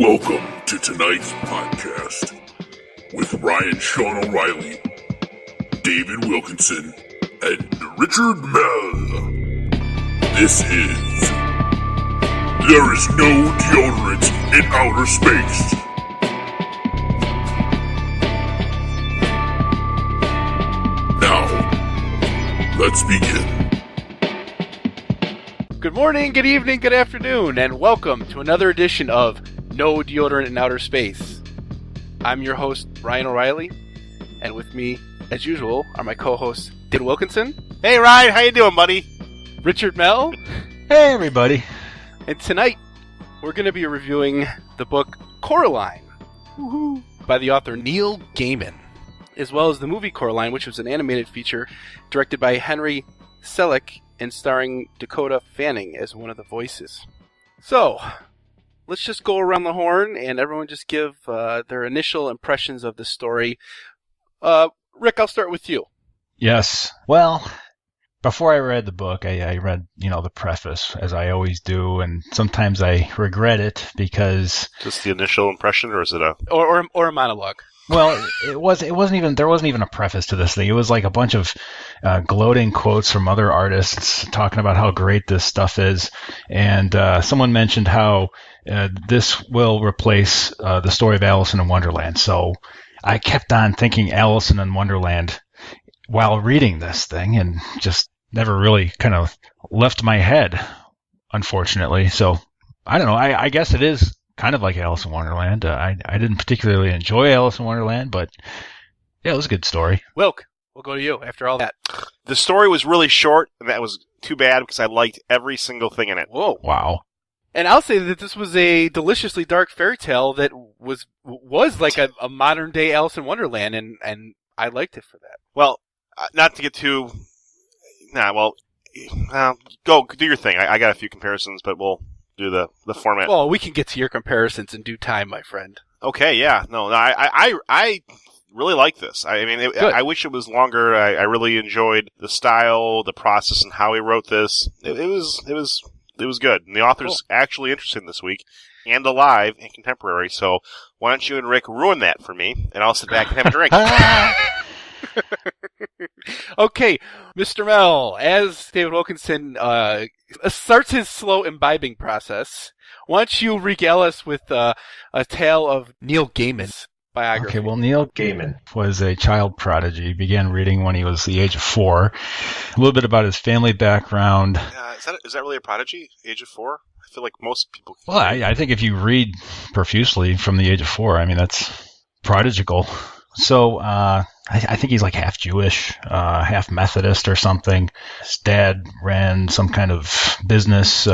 Welcome to tonight's podcast with Ryan Sean O'Reilly, David Wilkinson, and Richard Mell. This is There Is No Deodorant in Outer Space. Now, let's begin. Good morning, good evening, good afternoon, and welcome to another edition of No Deodorant in Outer Space. I'm your host, Ryan O'Reilly, and with me, as usual, are my co-hosts, David Wilkinson. Hey, Ryan, how you doing, buddy? Richard Mell. Hey, everybody. And tonight, we're going to be reviewing the book Coraline by the author Neil Gaiman, as well as the movie Coraline, which was an animated feature directed by Henry Selick and starring Dakota Fanning as one of the voices. So, let's just go around the horn and everyone just give their initial impressions of the story. Rick, I'll start with you. Yes. Well, before I read the book, I read, the preface, as I always do, and sometimes I regret it because... Just the initial impression, or is it a... Or a monologue? Well, there wasn't even a preface to this thing. It was like a bunch of gloating quotes from other artists talking about how great this stuff is. And someone mentioned how this will replace the story of Alice in Wonderland. So I kept on thinking Alice in Wonderland while reading this thing and just never really kind of left my head, unfortunately. So I don't know. I guess it is kind of like Alice in Wonderland. I didn't particularly enjoy Alice in Wonderland, but yeah, it was a good story. Wilk, we'll go to you after all that. The story was really short, and that was too bad because I liked every single thing in it. Whoa. Wow. And I'll say that this was a deliciously dark fairy tale that was like a modern-day Alice in Wonderland, and I liked it for that. Well, not to get too... go do your thing. I got a few comparisons, but we'll do the format. Well, we can get to your comparisons in due time, my friend. Okay, yeah. No, I really like this. I mean, I wish it was longer. I really enjoyed the style, the process, and how he wrote this. It was good. And the author's actually interesting this week, and alive and contemporary. So why don't you and Rick ruin that for me, and I'll sit back and have a drink. Okay, Mr. Mell, as David Wilkinson starts his slow imbibing process, why don't you regale us with a tale of Neil Gaiman's biography? Okay, well, Neil Gaiman was a child prodigy. He began reading when he was the age of 4. A little bit about his family background. Is that really a prodigy? Age of 4? I feel like most people... Well, I think if you read profusely from the age of 4, I mean, that's prodigical. So, I think he's like half Jewish, half Methodist or something. His dad ran some kind of business.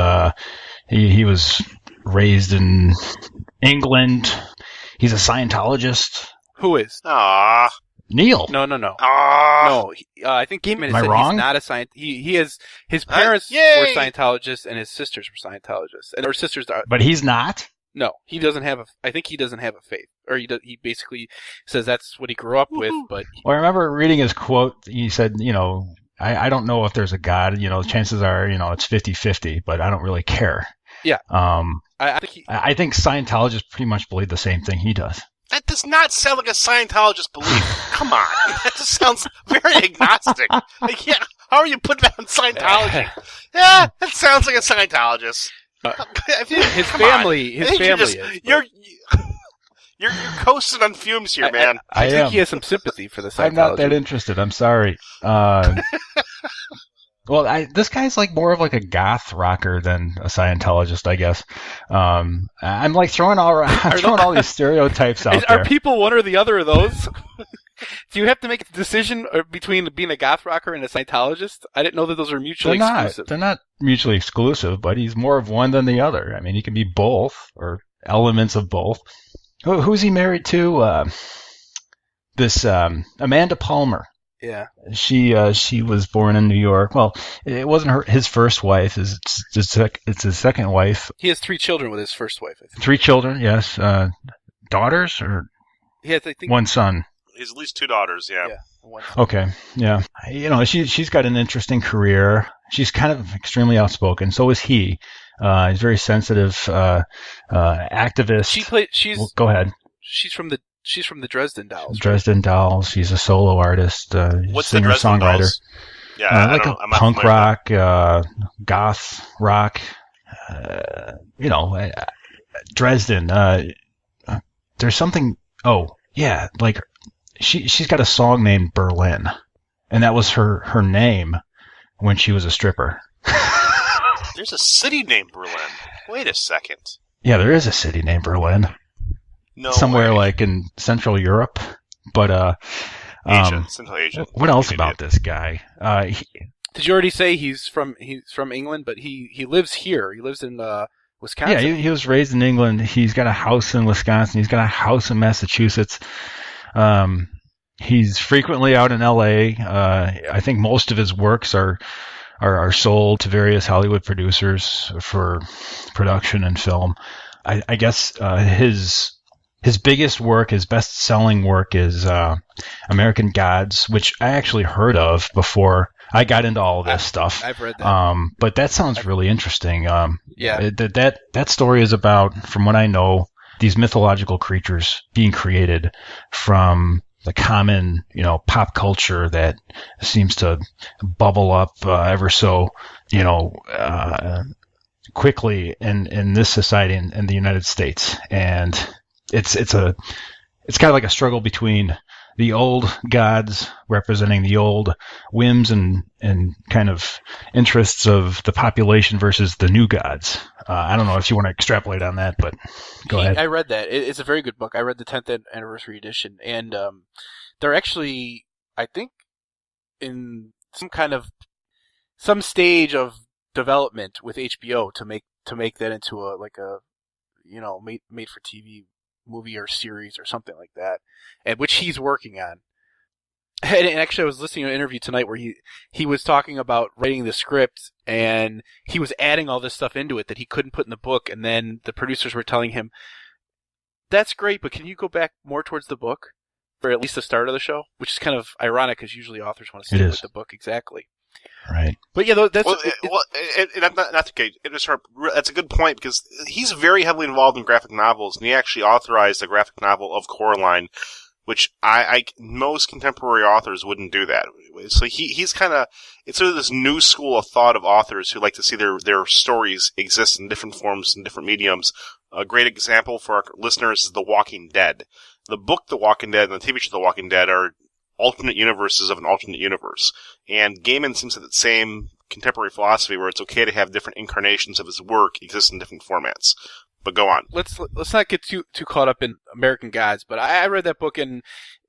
He was raised in England. He's a Scientologist. Who is? Ah, Neil. No. No, I think Gaiman I said wrong? he's not a Scient. He has his parents Yay! were Scientologists and his sisters were Scientologists, and her sisters are. But he's not? No, he doesn't have I think he doesn't have a faith, or he basically says that's what he grew up with. But Well, I remember reading his quote. He said, I don't know if there's a God. Chances are, it's 50-50, but I don't really care. Yeah. I think Scientologists pretty much believe the same thing he does. that does not sound like a Scientologist belief. Come on, that just sounds very agnostic. Like, yeah, how are you putting that on Scientology? Yeah, that sounds like a Scientologist. his family is. You're coasting on fumes here, man. I think he has some sympathy for the Scientology. I'm not that interested. I'm sorry. Well, this guy's like more of like a goth rocker than a Scientologist, I guess. I'm like throwing all these stereotypes out there. Are people one or the other of those? Do you have to make a decision between being a goth rocker and a Scientologist? I didn't know that those are mutually exclusive. They're not mutually exclusive, but he's more of one than the other. I mean, he can be both or elements of both. Who's he married to? This Amanda Palmer. Yeah. She was born in New York. Well, it wasn't his first wife. It's his second wife. He has 3 children with his first wife, I think. 3 children, yes. Daughters or He has, I think, one son. He's at least 2 daughters, yeah. One son. Okay, yeah. She's got an interesting career. She's kind of extremely outspoken. So is he. He's very sensitive, activist. She's Go ahead. She's from the Dresden Dolls. Dresden Dolls. She's a solo artist, What's singer, the Dresden songwriter. Dolls? Yeah, Like a punk rock, goth rock. Dresden. There's something. Oh, yeah. Like she's got a song named Berlin, and that was her name when she was a stripper. There's a city named Berlin. Wait a second. Yeah, there is a city named Berlin. No somewhere way. like in Central Europe, but Central Asia. What else about this guy? Did you already say he's from England, but he lives here. He lives in Wisconsin. Yeah, he was raised in England. He's got a house in Wisconsin. He's got a house in Massachusetts. He's frequently out in L.A. I think most of his works are sold to various Hollywood producers for production and film. I guess his biggest work, his best-selling work, is American Gods, which I actually heard of before I got into all of this stuff. I've read that. But that sounds really interesting. Yeah. That story is about, from what I know, these mythological creatures being created from the common, pop culture that seems to bubble up ever so, quickly in this society in the United States. And it's kind of like a struggle between the old gods representing the old whims and kind of interests of the population versus the new gods. I don't know if you want to extrapolate on that, but go ahead. I read that. It's a very good book. I read the 10th anniversary edition, and they're actually, I think, in some stage of development with HBO to make that into a made for TV movie or series or something like that, and which he's working on. And actually, I was listening to an interview tonight where he was talking about writing the script, and he was adding all this stuff into it that he couldn't put in the book, and then the producers were telling him, "That's great, but can you go back more towards the book for at least the start of the show?" Which is kind of ironic because usually authors want to stick with the book exactly. Right. But yeah, that's that's a good point, because he's very heavily involved in graphic novels, and he actually authorized the graphic novel of Coraline, which most contemporary authors wouldn't do that. So he's kind of, it's sort of this new school of thought of authors who like to see their stories exist in different forms and different mediums. A great example for our listeners is The Walking Dead. The book The Walking Dead and the TV show The Walking Dead are alternate universes of an alternate universe. And Gaiman seems to have that same contemporary philosophy where it's okay to have different incarnations of his work exist in different formats. But go on. Let's not get too caught up in American Gods, but I read that book and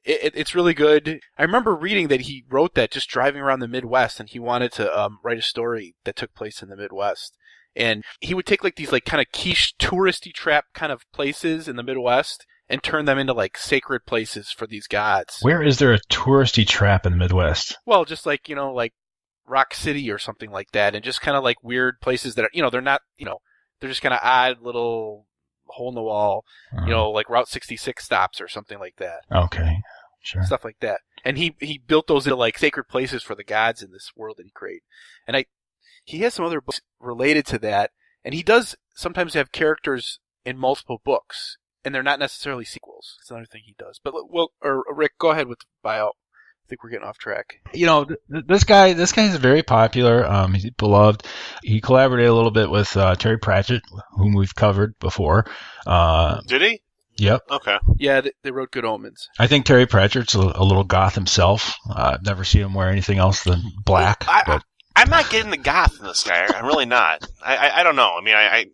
it's really good. I remember reading that he wrote that just driving around the Midwest, and he wanted to write a story that took place in the Midwest. And he would take like these like kind of quiche touristy trap kind of places in the Midwest and turn them into like sacred places for these gods. Where is there a touristy trap in the Midwest? Well, just like, like Rock City or something like that, and just kind of like weird places that are, they're not, they're just kind of odd little hole in the wall, like Route 66 stops or something like that. Okay, sure. Stuff like that. And he built those into like sacred places for the gods in this world that he created. And he has some other books related to that, and he does sometimes have characters in multiple books. And they're not necessarily sequels. It's another thing he does. But Rick, go ahead with the bio. I think we're getting off track. This guy is very popular. He's beloved. He collaborated a little bit with Terry Pratchett, whom we've covered before. Did he? Yep. Okay. Yeah, they wrote Good Omens. I think Terry Pratchett's a little goth himself. I've never seen him wear anything else than black. I'm not getting the goth in this guy. I'm really not. I don't know. I mean, I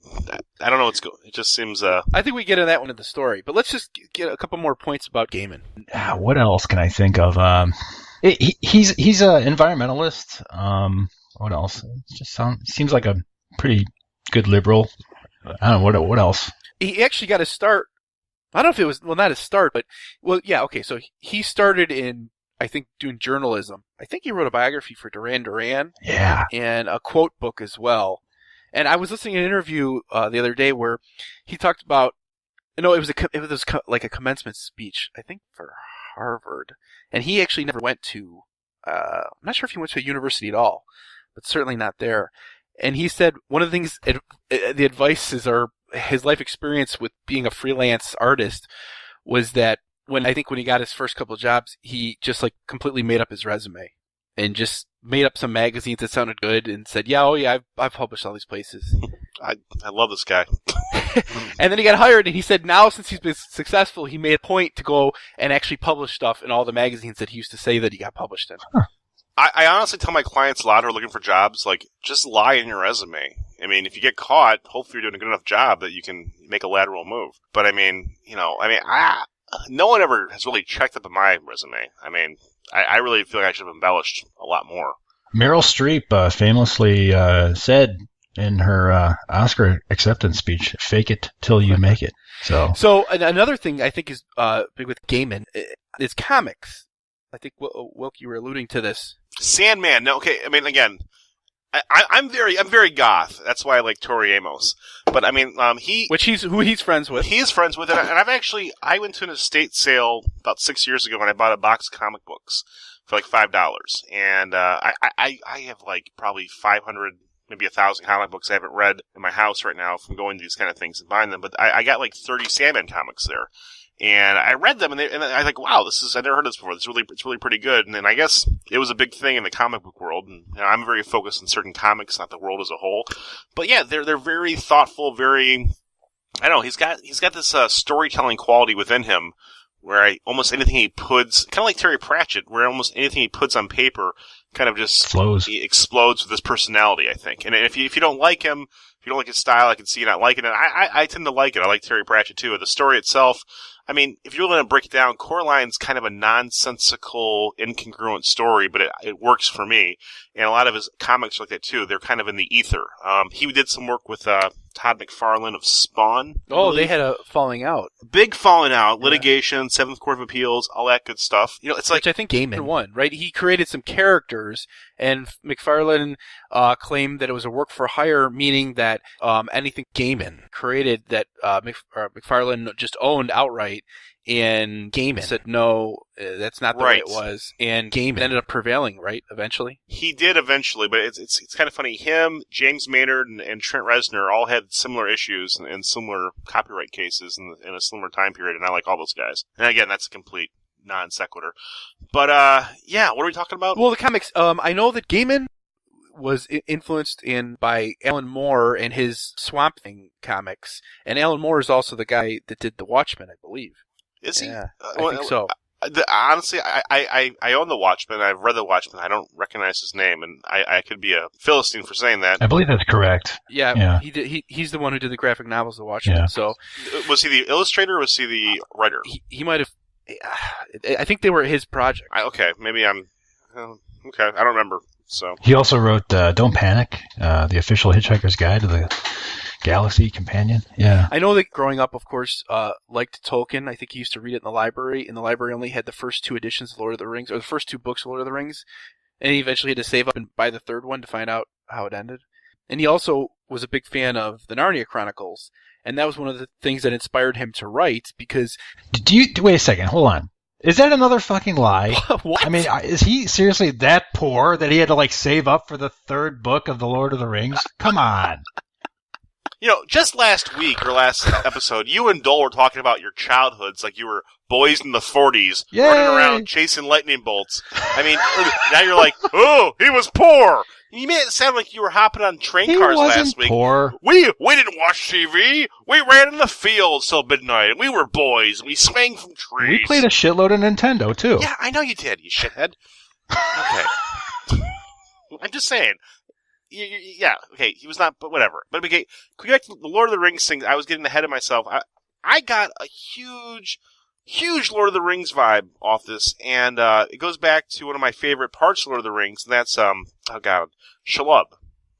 don't know what's going. It just seems. I think we get into that one in the story, but let's just get a couple more points about Gaiman. What else can I think of? He's an environmentalist. What else? It just seems like a pretty good liberal. I don't know what else. He actually got his start. I don't know if it was not his start, but yeah. Okay, so he started in, I think, doing journalism. I think he wrote a biography for Duran Duran. Yeah. And a quote book as well. And I was listening to an interview the other day where he talked about, it was like a commencement speech, I think for Harvard. And he actually never went to, I'm not sure if he went to a university at all, but certainly not there. And he said one of the things, the advice is, or his life experience with being a freelance artist was that when he got his first couple of jobs, he just like completely made up his resume and just made up some magazines that sounded good and said, I've published all these places. I love this guy. And then he got hired, and he said now since he's been successful, he made a point to go and actually publish stuff in all the magazines that he used to say that he got published in. Huh. I honestly tell my clients a lot who are looking for jobs, like, just lie in your resume. I mean, if you get caught, hopefully you're doing a good enough job that you can make a lateral move. But I mean, no one ever has really checked up on my resume. I mean, I really feel like I should have embellished a lot more. Meryl Streep famously said in her Oscar acceptance speech, "Fake it till you make it." So another thing I think is big with Gaiman is comics. I think Wilk, you were alluding to this. Sandman. No, okay. I mean, again, I'm very goth. That's why I like Tori Amos. But I mean, who he's friends with. He is friends with, and I went to an estate sale about 6 years ago and I bought a box of comic books for like $5, and I have like probably 500, maybe 1,000 comic books I haven't read in my house right now from going to these kind of things and buying them. But I got like 30 Sandman comics there. And I read them, and I was like, wow, I never heard of this before. It's really pretty good. And then I guess it was a big thing in the comic book world. And I'm very focused on certain comics, not the world as a whole. But yeah, they're very thoughtful, very, I don't know, he's got this storytelling quality within him where almost anything he puts, kind of like Terry Pratchett, where almost anything he puts on paper kind of just explodes with his personality, I think. And if you don't like him, if you don't like his style, I can see you not liking it. I tend to like it. I like Terry Pratchett too. The story itself, I mean, if you're going to break it down, Coraline's kind of a nonsensical, incongruent story, but it works for me. And a lot of his comics are like that too. They're kind of in the ether. He did some work with Todd McFarlane of Spawn. Oh, they had a falling out. Big falling out, litigation, Seventh Court of Appeals, all that good stuff. You know, it's like, which I think Gaiman won, right? He created some characters, and McFarlane claimed that it was a work for hire, meaning that anything Gaiman created that McFarlane just owned outright. And Gaiman said, no, that's not the way it was. And Gaiman ended up prevailing, right, eventually? He did eventually, but it's kind of funny. Him, James Maynard, and Trent Reznor all had similar issues and similar copyright cases in a similar time period, and I like all those guys. And again, that's a complete non sequitur. But, yeah, what are we talking about? Well, the comics, I know that Gaiman was influenced by Alan Moore and his Swamp Thing comics. And Alan Moore is also the guy that did The Watchmen, I believe. Is he? Yeah, I think so. Honestly, I own The Watchmen. I've read The Watchmen. I don't recognize his name, and I could be a Philistine for saying that. I believe that's correct. Yeah. He's the one who did the graphic novels, The Watchmen. Yeah. So, was he the illustrator or was he the writer? He might have. I think they were his project. Okay, maybe I'm. Okay, I don't remember. So he also wrote "Don't Panic," the official Hitchhiker's Guide to the Galaxy Companion. Yeah. I know that growing up, of course, liked Tolkien. I think he used to read it in the library, and the library only had the first 2 editions of Lord of the Rings, or the first 2 books of Lord of the Rings, and he eventually had to save up and buy the 3rd one to find out how it ended. And he also was a big fan of the Narnia Chronicles, and that was one of the things that inspired him to write, because... Wait a second, hold on. Is that another fucking lie? What? I mean, is he seriously that poor that he had to, save up for the 3rd book of the Lord of the Rings? Come on. You know, just last week or last episode, you and Dole were talking about your childhoods like you were boys in the 40s, Yay! Running around chasing lightning bolts. I mean, now you're like, oh, he was poor. You made it sound like you were hopping on train cars last week. Poor. We didn't watch TV. We ran in the fields till midnight, and we were boys, and we swang from trees. We played a shitload of Nintendo, too. Yeah, I know you did, you shithead. Okay. I'm just saying. Yeah, okay, he was not, but whatever. But okay, going back to the Lord of the Rings thing, I was getting ahead of myself. I got a huge Lord of the Rings vibe off this, and it goes back to one of my favorite parts of Lord of the Rings, and that's, Shelob.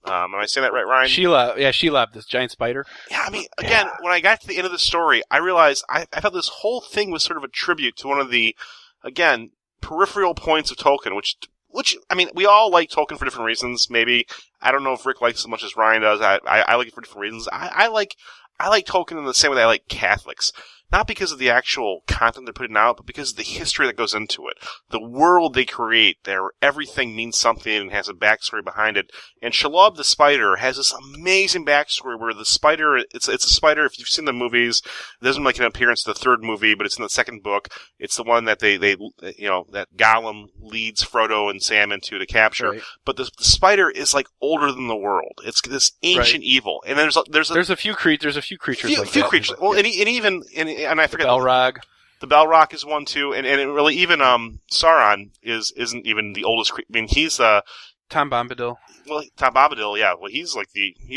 Am I saying that right, Ryan? Shelob, this giant spider. Yeah, I mean, again, when I got to the end of the story, I realized I thought this whole thing was sort of a tribute to one of the, again, peripheral points of Tolkien, which, I mean, we all like Tolkien for different reasons, maybe. I don't know if Rick likes it as much as Ryan does. I like it for different reasons. I like Tolkien in the same way that I like Catholics. not because of the actual content they're putting out, but because of the history that goes into it. The world they create, everything means something and has a backstory behind it. And Shelob the spider has this amazing backstory where the spider, it's a spider, if you've seen the movies, it doesn't make an appearance in the third movie, but it's in the second book. It's the one that that Gollum leads Frodo and Sam into to capture. Right. But the spider is like older than the world. It's this ancient evil. And there's a few creatures. Few creatures. Well, and I forget. The Balrog is one too, and it really even Sauron isn't even the oldest. I mean, he's Tom Bombadil. Well, Tom Bombadil, yeah. Well, he's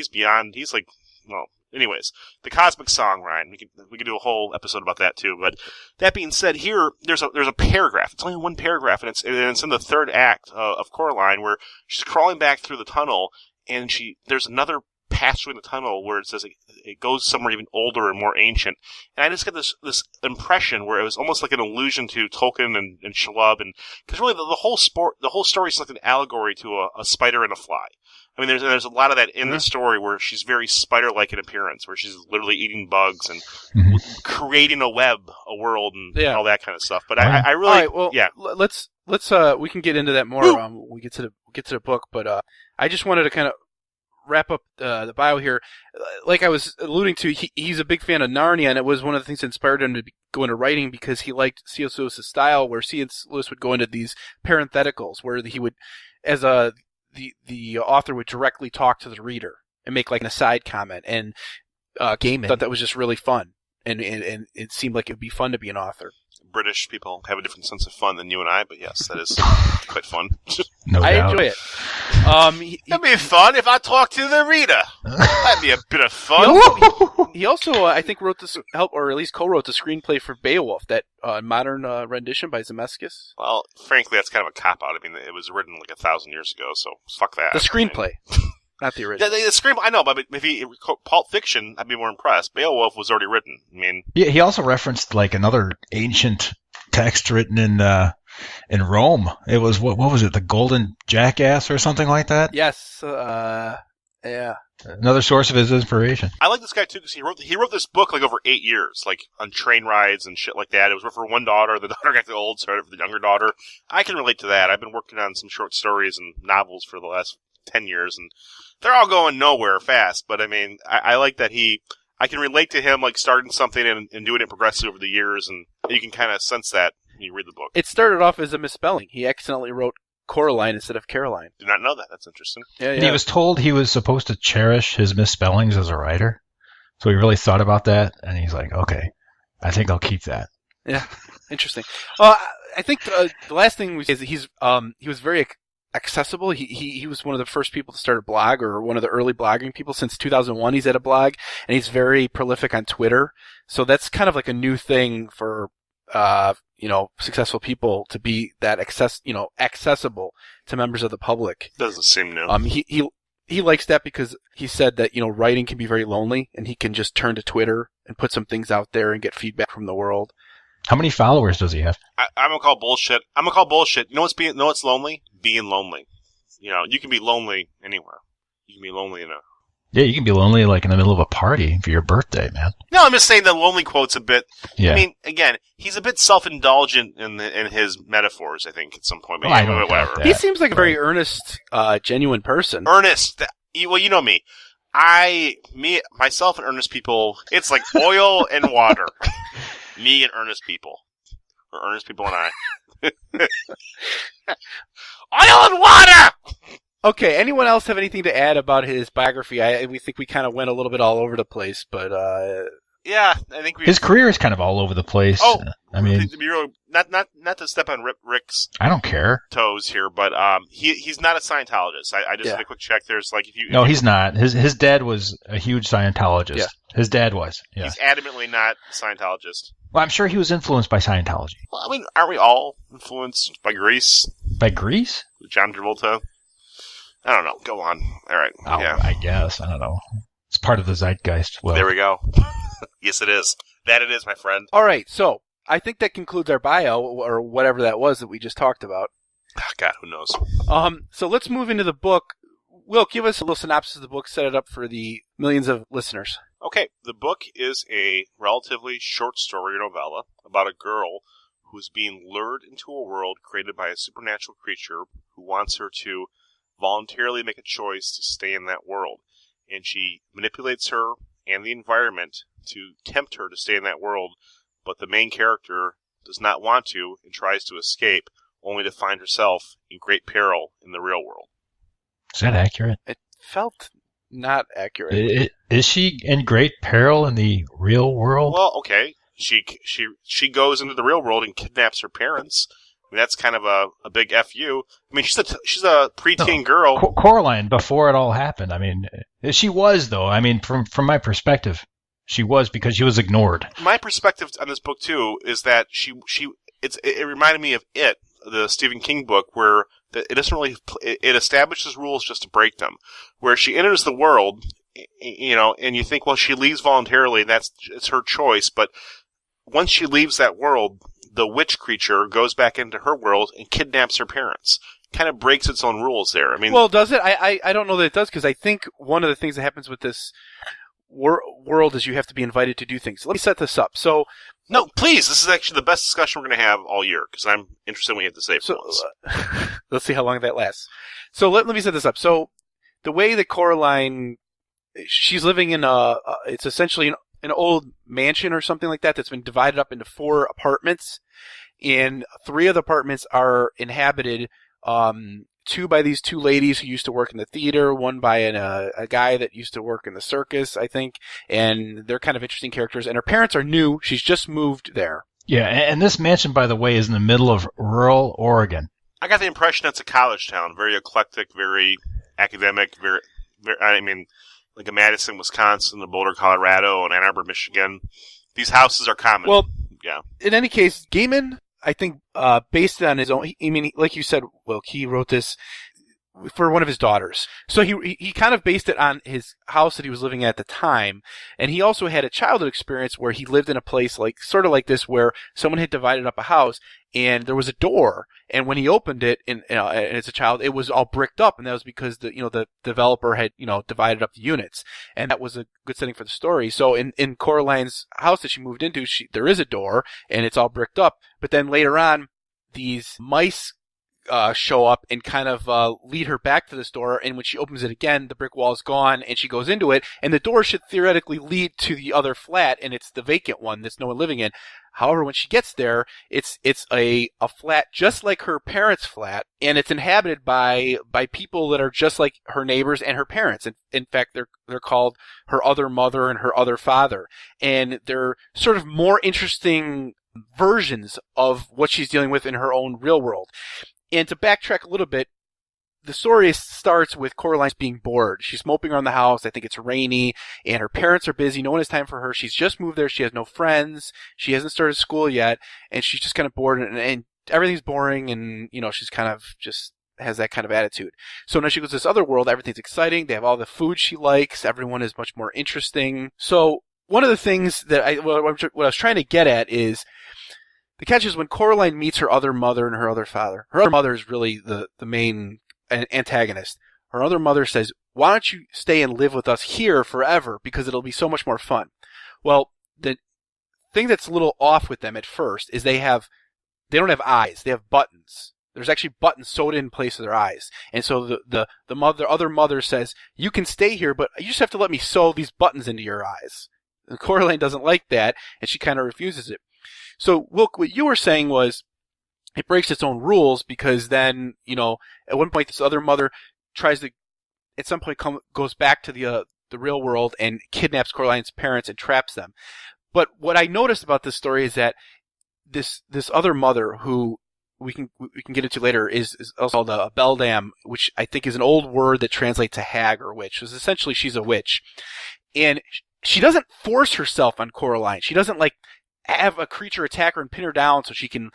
beyond. He's like, well. Anyways, the Cosmic Song, Ryan. We could do a whole episode about that too. But that being said, here there's a paragraph. It's only one paragraph, and it's in the third act of Coraline, where she's crawling back through the tunnel, and there's another passageway in the tunnel where it says it goes somewhere even older and more ancient. And I just get this impression where it was almost like an allusion to Tolkien and Shelob, and because really the whole story is like an allegory to a spider and a fly. I mean, there's a lot of that in the story where she's very spider-like in appearance, where she's literally eating bugs and creating a world, and all that kind of stuff. But I really, let's we can get into that more when we get to the book. But I just wanted to kind of wrap up the bio here. Like I was alluding to, he's a big fan of Narnia, and it was one of the things that inspired him to go into writing because he liked C.S. Lewis's style, where C.S. Lewis would go into these parentheticals, where he would, as the author would directly talk to the reader and make like an aside comment, and Gaiman thought that was just really fun, and it seemed like it would be fun to be an author. British people have a different sense of fun than you and I, but yes, that is quite fun. No I doubt. enjoy it. That'd be fun if I talked to the reader. That'd be a bit of fun. He also I think wrote this, or at least co-wrote the screenplay for Beowulf, that modern rendition by Zemeckis. Well, frankly, that's kind of a cop-out. I mean, it was written like 1,000 years ago, so fuck that. The screenplay. Not the original. The screenplay, I know, but if he Pulp Fiction, I'd be more impressed. Beowulf was already written. I mean, yeah, he also referenced like another ancient text written in Rome. It was what was it? The Golden Jackass or something like that. Yes. Yeah. Another source of his inspiration. I like this guy too because he wrote this book like over 8 years, like on train rides and shit like that. It was for one daughter. The daughter got too old, so I wrote it for the younger daughter. I can relate to that. I've been working on some short stories and novels for the last 10 years, and they're all going nowhere fast. But I mean, I like that I can relate to him like starting something and doing it progressively over the years, and you can kind of sense that when you read the book. It started off as a misspelling. He accidentally wrote Coraline instead of Caroline. Did not know that. That's interesting. Yeah. And he was told he was supposed to cherish his misspellings as a writer, so he really thought about that, and he's like, okay, I think I'll keep that. Yeah, interesting. I think the last thing is that he was very accessible. He was one of the first people to start a blog, or one of the early blogging people. Since 2001, he's at a blog, and he's very prolific on Twitter. So that's kind of like a new thing for successful people to be that accessible to members of the public. Doesn't seem new. He likes that because he said that writing can be very lonely, and he can just turn to Twitter and put some things out there and get feedback from the world. How many followers does he have? I'm gonna call bullshit. You know what's lonely? Being lonely. You can be lonely anywhere. You can be lonely in a... Yeah, you can be lonely like in the middle of a party for your birthday, man. No, I'm just saying the lonely quote's a bit... Yeah. I mean, again, he's a bit self-indulgent in his metaphors, I think, at some point. But whatever. He seems like a very earnest, genuine person. Earnest. Well, you know me. Myself and earnest people, it's like oil and water. Me and earnest people. Or earnest people and I. Oil and water! Okay, anyone else have anything to add about his biography? We think we kind of went a little bit all over the place, but... Yeah, I think his career is kind of all over the place. Oh, I mean... To be real, not to step on Rick's... I don't care. ...toes here, but he's not a Scientologist. I just did a quick check. There's like... No, he's not. His dad was a huge Scientologist. Yeah. His dad was, yeah. He's adamantly not a Scientologist. Well, I'm sure he was influenced by Scientology. Well, I mean, aren't we all influenced by Grease? By Grease? John Travolta? I don't know. Go on. All right. Oh, yeah. I guess. I don't know. It's part of the zeitgeist. Well, there we go. Yes, it is. That it is, my friend. All right. So I think that concludes our bio, or whatever that was that we just talked about. Oh, God, who knows? So let's move into the book. Will, give us a little synopsis of the book, set it up for the millions of listeners. Okay, the book is a relatively short story novella about a girl who's being lured into a world created by a supernatural creature who wants her to voluntarily make a choice to stay in that world. And she manipulates her and the environment to tempt her to stay in that world, but the main character does not want to and tries to escape, only to find herself in great peril in the real world. Is that accurate? It felt not accurate. Is she in great peril in the real world? Well, okay. She goes into the real world and kidnaps her parents. I mean, that's kind of a big FU. I mean, she's a preteen girl. Coraline, before it all happened, I mean, she was, though. I mean, from my perspective, she was, because she was ignored. My perspective on this book, too, is that it reminded me of It, the Stephen King book, where it doesn't really, it establishes rules just to break them. Where she enters the world, and you think, well, she leaves voluntarily, it's her choice, but once she leaves that world, the witch creature goes back into her world and kidnaps her parents. Kind of breaks its own rules there. I mean, well, does it? I don't know that it does, because I think one of the things that happens with this world is you have to be invited to do things. Let me set this up. So, no, please. This is actually the best discussion we're going to have all year, because I'm interested in what you have to say for once. Let's see how long that lasts. So let me set this up. So the way that Coraline, she's living in it's essentially an old mansion or something like that that's been divided up into 4 apartments, and 3 of the apartments are inhabited, 2 by these 2 ladies who used to work in the theater, 1 by a guy that used to work in the circus, I think, and they're kind of interesting characters, and her parents are new. She's just moved there. Yeah, and this mansion, by the way, is in the middle of rural Oregon. I got the impression it's a college town, very eclectic, very academic, very I mean, like a Madison, Wisconsin, a Boulder, Colorado, and Ann Arbor, Michigan. These houses are common. Well, yeah. In any case, Gaiman, I think, based on his own, I mean, like you said, Wilk, he wrote this for one of his daughters. So he kind of based it on his house that he was living at the time. And he also had a childhood experience where he lived in a place like, sort of like this, where someone had divided up a house and there was a door. And when he opened it, and as a child, it was all bricked up. And that was because the developer had, divided up the units. And that was a good setting for the story. So in Coraline's house that she moved into, there is a door and it's all bricked up. But then later on, these mice show up and kind of lead her back to this door, and when she opens it again, the brick wall is gone, and she goes into it, and the door should theoretically lead to the other flat, and it's the vacant one that's no one living in. However, when she gets there, it's a flat just like her parents' flat, and it's inhabited by people that are just like her neighbors and her parents. In fact, they're called her other mother and her other father, and they're sort of more interesting versions of what she's dealing with in her own real world. And to backtrack a little bit, the story starts with Coraline being bored. She's moping around the house. I think it's rainy, and her parents are busy. No one has time for her. She's just moved there. She has no friends. She hasn't started school yet, and she's just kind of bored, and everything's boring, and, she's kind of just has that kind of attitude. So now she goes to this other world. Everything's exciting. They have all the food she likes. Everyone is much more interesting. So one of the things that what I was trying to get at is, the catch is when Coraline meets her other mother and her other father. Her other mother is really the main antagonist. Her other mother says, why don't you stay and live with us here forever, because it'll be so much more fun. Well, the thing that's a little off with them at first is they don't have eyes. They have buttons. There's actually buttons sewed in place of their eyes. And so the other mother says, you can stay here, but you just have to let me sew these buttons into your eyes. And Coraline doesn't like that, and she kind of refuses it. So, Wilk, what you were saying was it breaks its own rules, because then, at one point this other mother tries to, at some point, goes back to the real world and kidnaps Coraline's parents and traps them. But what I noticed about this story is that this other mother, who we can get into later, is also called a beldam, which I think is an old word that translates to hag or witch. So essentially, she's a witch, and she doesn't force herself on Coraline. She doesn't have a creature attack her and pin her down so she can,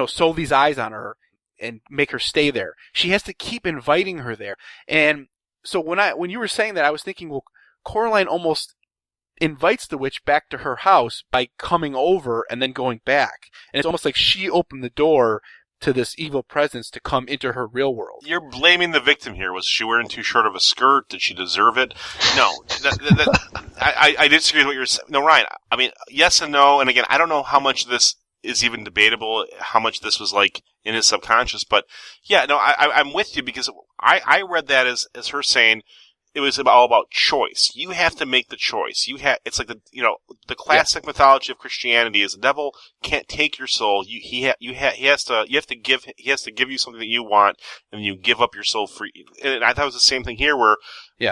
sew these eyes on her and make her stay there. She has to keep inviting her there. And so when you were saying that, I was thinking, well, Coraline almost invites the witch back to her house by coming over and then going back. And it's almost like she opened the door to this evil presence to come into her real world. You're blaming the victim here. Was she wearing too short of a skirt? Did she deserve it? No. I disagree with what you're saying. No, Ryan, I mean, yes and no. And again, I don't know how much of this is even debatable, how much this was like in his subconscious. But yeah, no, I'm with you because I read that as her saying, it was all about choice. You have to make the choice. It's like the classic mythology of Christianity is the devil can't take your soul. He has to give you something that you want, and you give up your soul free. And I thought it was the same thing here, where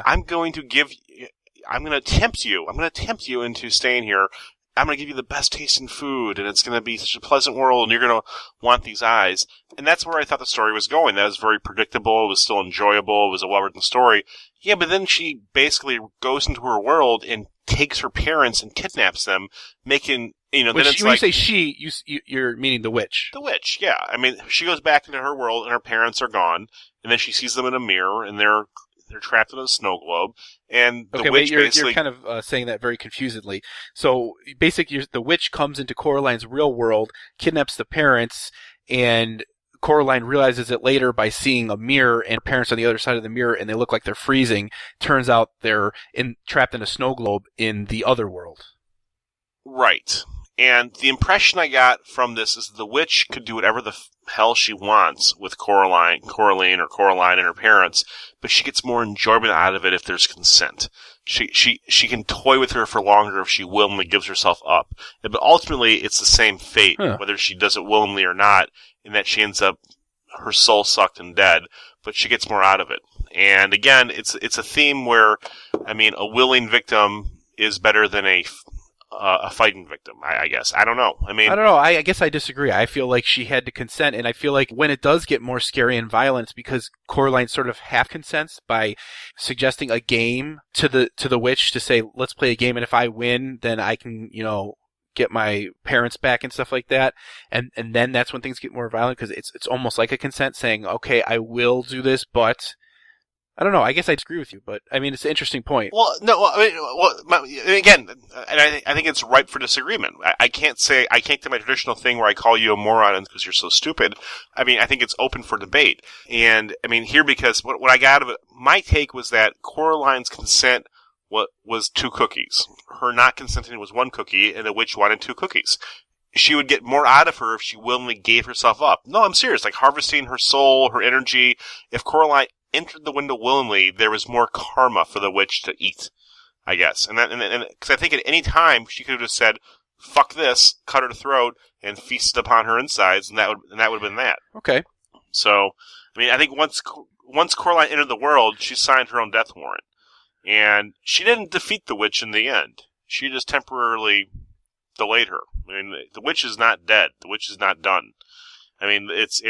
I'm going to tempt you into staying here. I'm going to give you the best tasting food, and it's going to be such a pleasant world, and you're going to want these eyes. And that's where I thought the story was going. That was very predictable. It was still enjoyable. It was a well-written story. Yeah, but then she basically goes into her world and takes her parents and kidnaps them, making, then it's when you say she, you're meaning the witch. The witch, yeah. I mean, she goes back into her world, and her parents are gone, and then she sees them in a mirror, and they're trapped in a snow globe, and the witch you're kind of saying that very confusedly. So basically, the witch comes into Coraline's real world, kidnaps the parents, and Coraline realizes it later by seeing a mirror and her parents on the other side of the mirror, and they look like they're freezing. Turns out they're trapped in a snow globe in the other world. Right. And the impression I got from this is the witch could do whatever the hell she wants with Coraline and her parents, but she gets more enjoyment out of it if there's consent. She can toy with her for longer if she willingly gives herself up. But ultimately, it's the same fate, whether she does it willingly or not, in that she ends up her soul sucked and dead, but she gets more out of it. And again, it's a theme where, I mean, a willing victim is better than a fighting victim, I guess. I don't know. I don't know. I guess I disagree. I feel like she had to consent, and I feel like when it does get more scary and violent, it's because Coraline sort of half consents by suggesting a game to the witch to say, let's play a game, and if I win, then I can, get my parents back and stuff like that. And then that's when things get more violent, because it's almost like a consent saying, okay, I will do this, but I don't know. I guess I disagree with you, but I mean, it's an interesting point. Well, no. Again, and I think it's ripe for disagreement. I can't do my traditional thing where I call you a moron because you're so stupid. I mean, I think it's open for debate. And I mean, here, because what I got out of it, my take was that Coraline's consent was 2 cookies. Her not consenting was 1 cookie, and the witch wanted 2 cookies. She would get more out of her if she willingly gave herself up. No, I'm serious. Like harvesting her soul, her energy. If Coraline entered the window willingly, there was more karma for the witch to eat, I guess. And because I think at any time she could have just said, "Fuck this," cut her throat, and feasted upon her insides, and that would have been that. Okay. So, I mean, I think once Coraline entered the world, she signed her own death warrant, and she didn't defeat the witch in the end. She just temporarily delayed her. I mean, the witch is not dead. The witch is not done. I mean, it's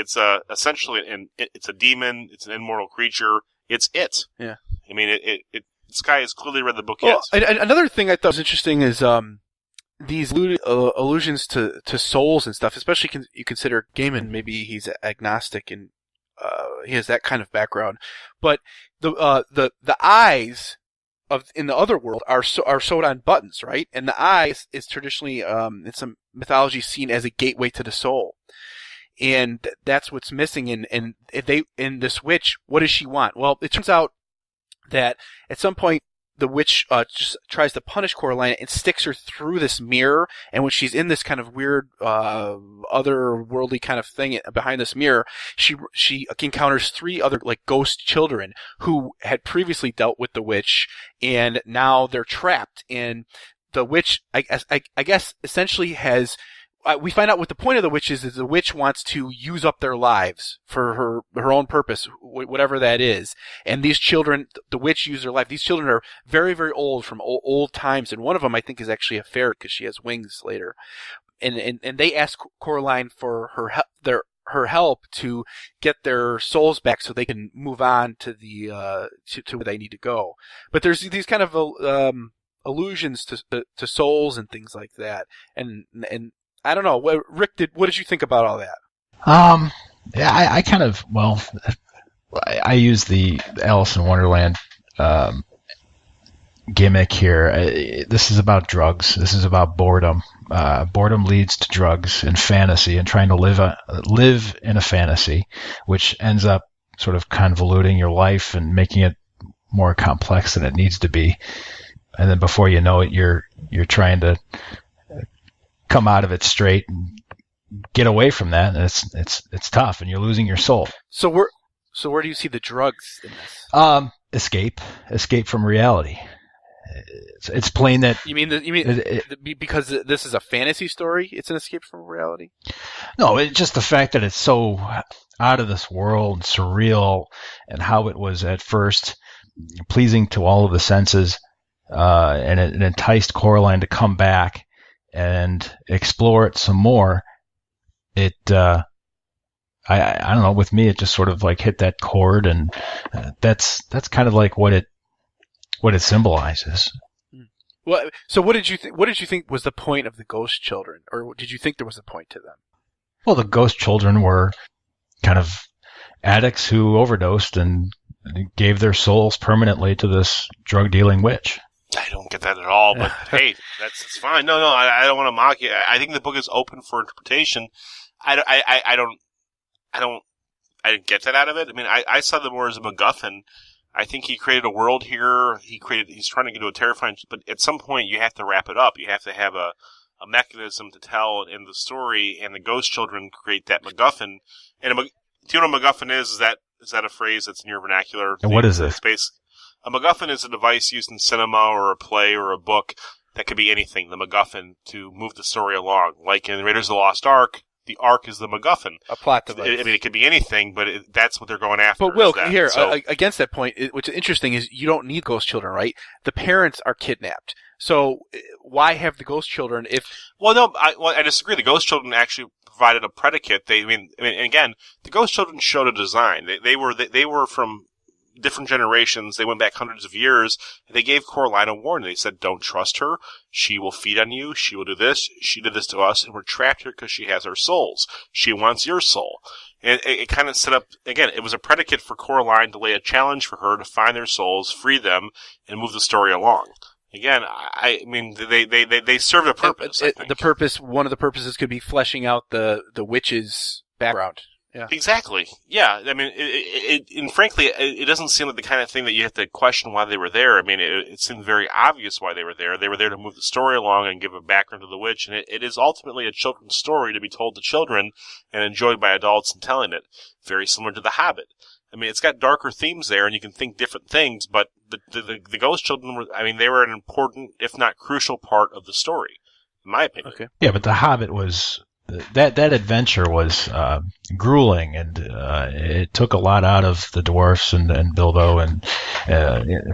essentially it's a demon. It's an immortal creature. It's it. Yeah. I mean, this guy has clearly read the book. Well, yes. Another thing I thought was interesting is these allusions to souls and stuff. Especially you consider Gaiman. Maybe he's agnostic and he has that kind of background. But the eyes in the other world are sewed on buttons, right? And the eyes is traditionally in some mythology seen as a gateway to the soul. And that's what's missing in this witch. What does she want? Well, it turns out that at some point the witch just tries to punish Coraline and sticks her through this mirror. And when she's in this kind of weird otherworldly kind of thing behind this mirror, she encounters 3 other like ghost children who had previously dealt with the witch, and now they're trapped. And the witch, I guess, essentially has. We find out what the point of the witch is the witch wants to use up their lives for her own purpose, whatever that is. And these children, the witch used their life. These children are very, very old from old times. And one of them, I think, is actually a ferret because she has wings later. And they ask Coraline for her help to get their souls back so they can move on to to where they need to go. But there's these kind of allusions to souls and things like that. And I don't know. Rick, what did you think about all that? Yeah, I kind of, I use the Alice in Wonderland gimmick here. This is about drugs. This is about boredom. Boredom leads to drugs and fantasy, and trying to live in a fantasy, which ends up sort of convoluting your life and making it more complex than it needs to be. And then before you know it, you're trying to come out of it straight and get away from that, and it's tough, and you're losing your soul. So where do you see the drugs in this? Escape from reality. It's plain that you mean because this is a fantasy story, it's an escape from reality? No, it's just the fact that it's so out of this world, surreal, and how it was at first pleasing to all of the senses, and it enticed Coraline to come back and explore it some more. It I don't know, with me it just sort of like hit that chord, and that's kind of like what it symbolizes. Well, so what did you think was the point of the ghost children, or did you think there was a point to them? Well, the ghost children were kind of addicts who overdosed and gave their souls permanently to this drug-dealing witch. I don't get that at all, but hey, it's fine. No, I don't want to mock you. I think the book is open for interpretation. I didn't get that out of it. I mean, I saw them more as a MacGuffin. I think he created a world here. He's trying to get to a terrifying, but at some point you have to wrap it up. You have to have a mechanism to tell in the story, and the ghost children create that MacGuffin. And do you know what a MacGuffin is? Is that a phrase that's in your vernacular? And what is it? A MacGuffin is a device used in cinema or a play or a book that could be anything, the MacGuffin, to move the story along. Like in Raiders of the Lost Ark, the Ark is the MacGuffin. A plot device. I mean, it could be anything, but that's what they're going after. But Will, against that point, what's interesting is you don't need ghost children, right? The parents are kidnapped. So why have the ghost children if... Well, no, I disagree. The ghost children actually provided a predicate. And again, the ghost children showed a design. They were from different generations. They went back hundreds of years. They gave Coraline a warning. They said, don't trust her. She will feed on you. She will do this. She did this to us, and we're trapped here because she has our souls. She wants your soul. And it kind of set up, again, it was a predicate for Coraline to lay a challenge for her to find their souls, free them, and move the story along. Again, I mean, they served a purpose, I think. One of the purposes could be fleshing out the witch's background. Yeah. Exactly. Yeah. I mean, and frankly, it doesn't seem like the kind of thing that you have to question why they were there. I mean, it seemed very obvious why they were there. They were there to move the story along and give a background to the witch, and it is ultimately a children's story to be told to children and enjoyed by adults in telling it. Very similar to The Hobbit. I mean, it's got darker themes there, and you can think different things, but the ghost children were, I mean, they were an important, if not crucial, part of the story, in my opinion. Okay. Yeah, but The Hobbit was... That adventure was grueling, and it took a lot out of the dwarfs and Bilbo and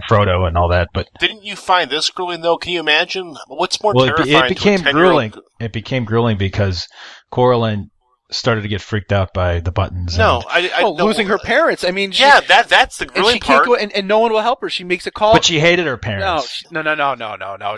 Frodo and all that. But didn't you find this grueling though? Can you imagine what's more terrifying? It became grueling. It became grueling because Coraline started to get freaked out by the buttons. No, losing her parents. I mean, that's the grueling and she part. Can't go, and no one will help her. She makes a call, but she hated her parents. No.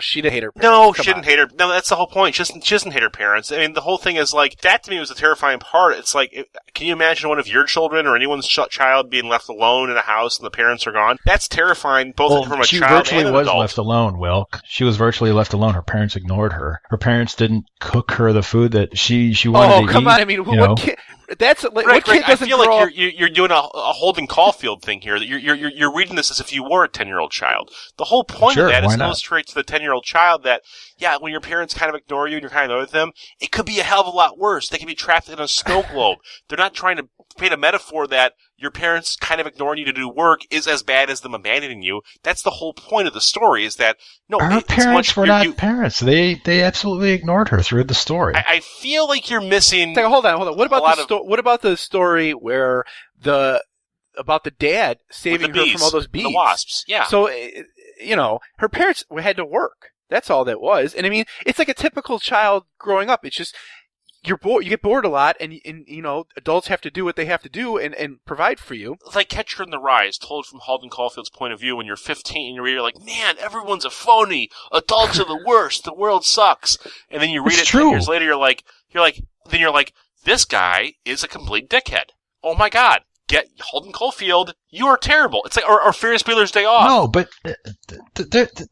She didn't hate her parents. No, she didn't hate her. No, that's the whole point. She doesn't hate her parents. I mean, the whole thing is like that to me was a terrifying part. It's like, can you imagine one of your children or anyone's child being left alone in a house and the parents are gone? That's terrifying, both from a child and an adult. She virtually was left alone, Wilk. She was virtually left alone. Her parents ignored her. Her parents didn't cook her the food that she wanted to eat. Oh, come on! I mean, what kid? That's like, what kid doesn't I feel grow like you're doing a Holden Caulfield thing here. You're reading this as if you were a 10-year-old child. The whole point of that is to illustrate to the 10-year-old child that, yeah, when your parents kind of ignore you and you're kind of annoyed with them, it could be a hell of a lot worse. They could be trapped in a snow globe. They're not trying to paint a metaphor that your parents kind of ignoring you to do work is as bad as them abandoning you. That's the whole point of the story, is that, no, her parents were not parents. They absolutely ignored her through the story. I feel like you're missing... Hold on. What about the story where about the dad saving her from all those bees? The wasps, yeah. So, her parents had to work. That's all that was. And I mean, it's like a typical child growing up. It's just... You're bored. You get bored a lot, and adults have to do what they have to do and provide for you. It's like Catcher in the Rye, told from Holden Caulfield's point of view. When you're 15, you read it like, man, everyone's a phony. Adults are the worst. The world sucks. And then you read it 10 years later. You're like, this guy is a complete dickhead. Oh my God. Get Holden Caulfield. You are terrible. It's like or Ferris Bueller's Day Off. No, but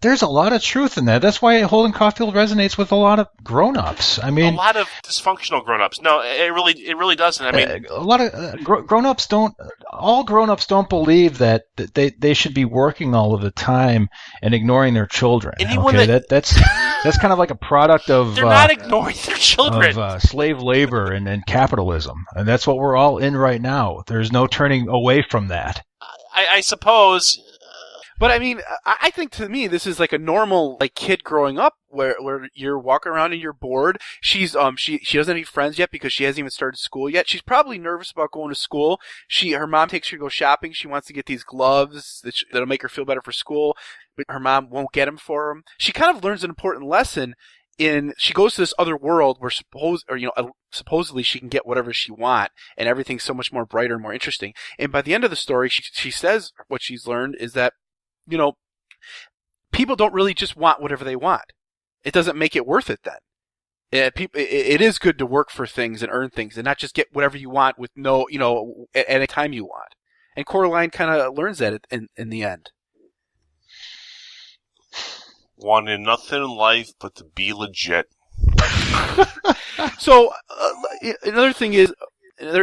there's a lot of truth in that. That's why Holden Caulfield resonates with a lot of grown-ups. I mean, a lot of dysfunctional grown-ups. No, it really doesn't. I mean, a lot of grown-ups don't. All grown-ups don't believe that they should be working all of the time and ignoring their children. That's kind of like a product of they're not ignoring their children. Of slave labor and capitalism, and that's what we're all in right now. There's no turning away from that. I suppose. But I mean, I think to me this is like a normal like kid growing up where you're walking around and you're bored. She's she doesn't have any friends yet because she hasn't even started school yet. She's probably nervous about going to school. Her mom takes her to go shopping. She wants to get these gloves that'll make her feel better for school, but her mom won't get them for her. She kind of learns an important lesson. She goes to this other world where supposedly she can get whatever she wants, and everything's so much more brighter and more interesting. And by the end of the story, she says what she's learned is that, people don't really just want whatever they want. It doesn't make it worth it then. It is good to work for things and earn things and not just get whatever you want with at any time you want. And Coraline kind of learns that in the end. Wanted nothing in life but to be legit. So another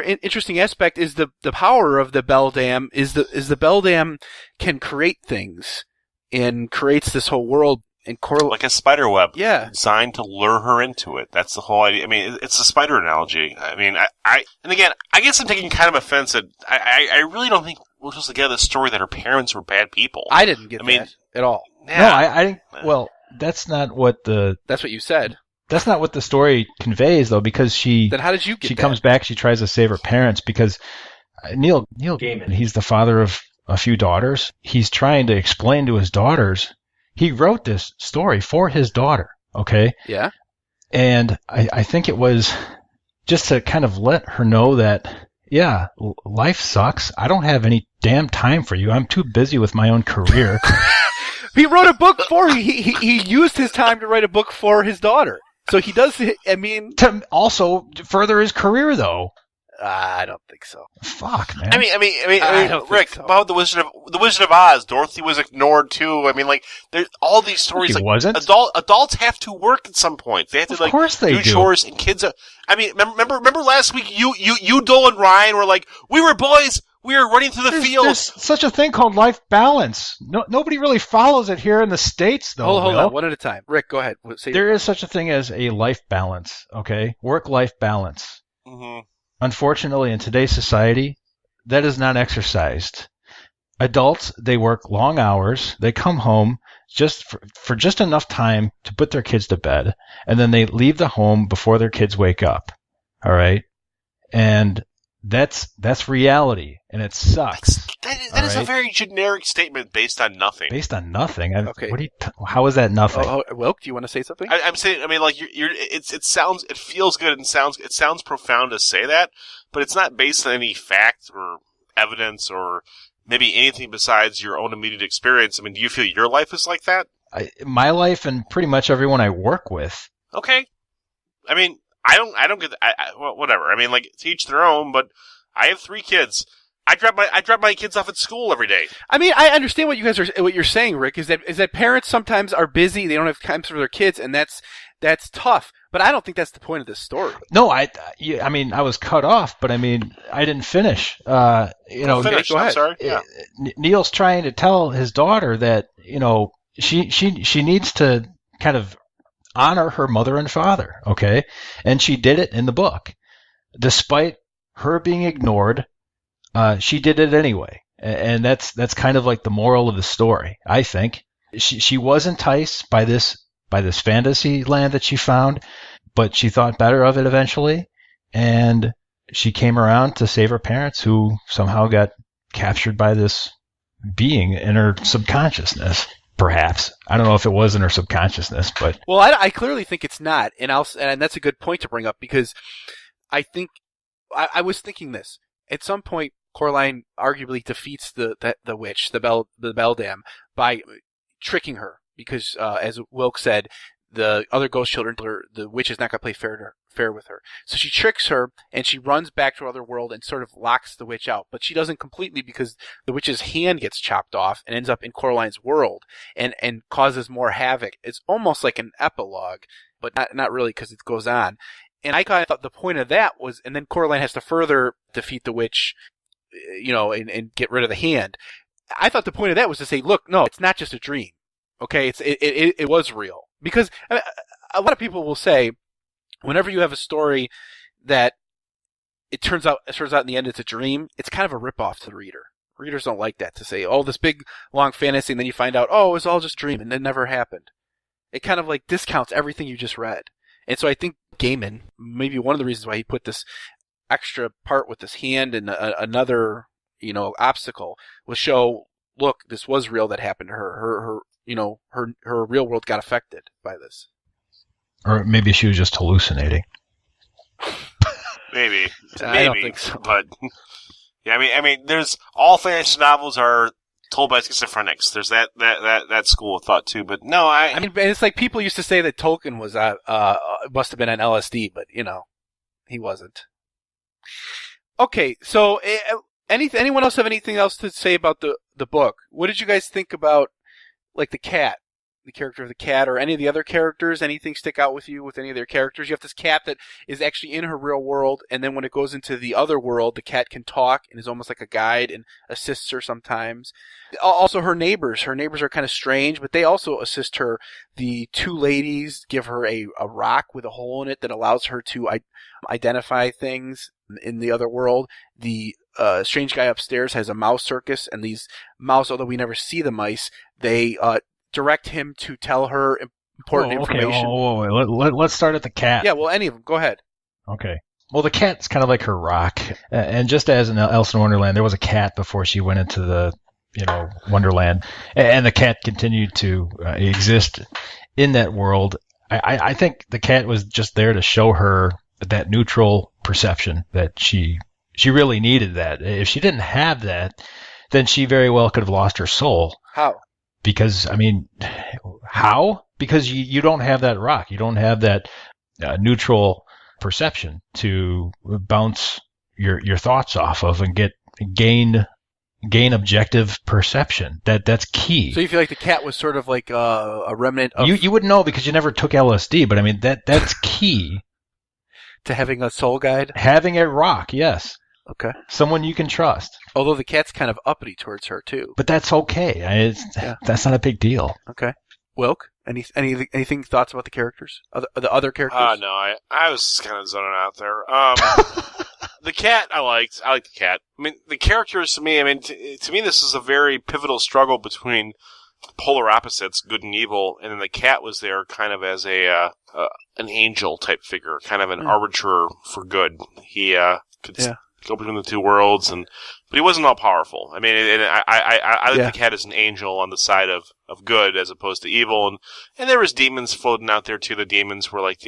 interesting aspect is the power of the beldam is the beldam can create things and creates this whole world and like a spider web, designed to lure her into it. That's the whole idea. I mean, it's a spider analogy. I mean, and again, I guess I'm taking kind of offense at. I really don't think we're supposed to get the story that her parents were bad people. I didn't get that at all. Yeah. No, I think. Well, that's not what That's what you said. That's not what the story conveys, though, because Then how did you get She comes back, she tries to save her parents, because Neil Gaiman, he's the father of a few daughters. He's trying to explain to his daughters, he wrote this story for his daughter, okay? Yeah. And I think it was just to kind of let her know that, yeah, life sucks. I don't have any damn time for you. I'm too busy with my own career. He wrote a book for he used his time to write a book for his daughter. So he does. I mean, to also further his career, though. I don't think so. Fuck, man. I mean, Rick, so. About the Wizard of Oz, Dorothy was ignored too. I mean, like, there's all these stories. She wasn't. Adults have to work at some point. They have to do chores, and kids. I mean, remember last week you Dole and Ryan were like, we were boys. We were running through the fields. There's such a thing called life balance. Nobody really follows it here in the States, though. Hold on, one at a time. Rick, go ahead. There is such a thing as a life balance, okay? Work-life balance. Mm-hmm. Unfortunately, in today's society, that is not exercised. Adults, they work long hours. They come home just for just enough time to put their kids to bed, and then they leave the home before their kids wake up. All right? And that's reality, and it sucks. That is a very generic statement based on nothing. Based on nothing? Okay. How is that nothing? Wilk, do you want to say something? I'm saying. I mean, like it feels good and it sounds profound to say that, but it's not based on any fact or evidence or maybe anything besides your own immediate experience. I mean, do you feel your life is like that? My life and pretty much everyone I work with. Okay. I mean, I don't get well, whatever. I mean, like, to each their own, but I have 3 kids. I drop my kids off at school every day. I mean, I understand what you're saying, Rick, is that parents sometimes are busy, they don't have time for their kids, and that's tough. But I don't think that's the point of this story. No, I mean, I was cut off, but I mean, I didn't finish. Finish. I'm sorry. Yeah. Neil's trying to tell his daughter that, she needs to kind of honor her mother and father, okay? And she did it in the book. Despite her being ignored, she did it anyway. And that's kind of like the moral of the story, I think. She was enticed by this fantasy land that she found, but she thought better of it eventually, and she came around to save her parents, who somehow got captured by this being in her subconsciousness. Perhaps. I don't know if it was in her subconsciousness, but... Well, I clearly think it's not, and that's a good point to bring up, because I think... I was thinking this. At some point, Coraline arguably defeats the witch, the beldam, by tricking her, because, as Wilk said, the other ghost children, the witch is not going to play fair fair with her. So she tricks her, and she runs back to her other world and sort of locks the witch out. But she doesn't completely, because the witch's hand gets chopped off and ends up in Coraline's world and causes more havoc. It's almost like an epilogue, but not really, because it goes on. And I kind of thought the point of that was, and then Coraline has to further defeat the witch, and get rid of the hand. I thought the point of that was to say, look, no, it's not just a dream. Okay, it was real. Because a lot of people will say, whenever you have a story that it turns out in the end it's a dream, it's kind of a ripoff to the reader. Readers don't like that, to say, oh, this big long fantasy, and then you find out, oh, it was all just a dream and it never happened. It kind of like discounts everything you just read. And so I think Gaiman, maybe one of the reasons why he put this extra part with this hand and another, obstacle, was show, look, this was real that happened to her. Her real world got affected by this. Or maybe she was just hallucinating. Maybe. I don't think so. But yeah, I mean, there's all fantasy novels are told by schizophrenics. There's that school of thought too. But no, I mean, it's like people used to say that Tolkien was must have been on LSD, but he wasn't. Okay, so anyone else have anything else to say about the book? What did you guys think about, like, the character of the cat, or any of the other characters? Anything stick out with you with any of their characters? You have this cat that is actually in her real world, and then when it goes into the other world, the cat can talk and is almost like a guide and assists her sometimes. Also, her neighbors are kind of strange, but they also assist her. The two ladies give her a rock with a hole in it that allows her to identify things in the other world. The strange guy upstairs has a mouse circus, and these mouse, although we never see the mice, they direct him to tell her important information. Let's start at the cat. Yeah, well, any of them. Go ahead. Okay. Well, the cat's kind of like her rock. And just as in Alice in Wonderland, there was a cat before she went into the, Wonderland. And the cat continued to exist in that world. I think the cat was just there to show her that neutral perception that she really needed that. If she didn't have that, then she very well could have lost her soul. How? Because, how? Because you don't have that rock. You don't have that neutral perception to bounce your thoughts off of and gain objective perception. That's key. So you feel like the cat was sort of like a remnant of... You wouldn't know because you never took LSD, but that's key. To having a soul guide? Having a rock, yes. Okay. Someone you can trust. Although the cat's kind of uppity towards her, too. But that's okay. That's not a big deal. Okay. Wilk, anything thoughts about the characters? The other characters? No, I was kind of zoning out there. The cat, I liked. I liked the cat. I mean, the characters, to me, to me, this is a very pivotal struggle between polar opposites, good and evil, and then the cat was there kind of as an angel type figure, kind of an arbiter for good. He could go between the two worlds, but he wasn't all powerful. I mean, I like the cat as an angel on the side of good as opposed to evil, and there was demons floating out there too. The demons were like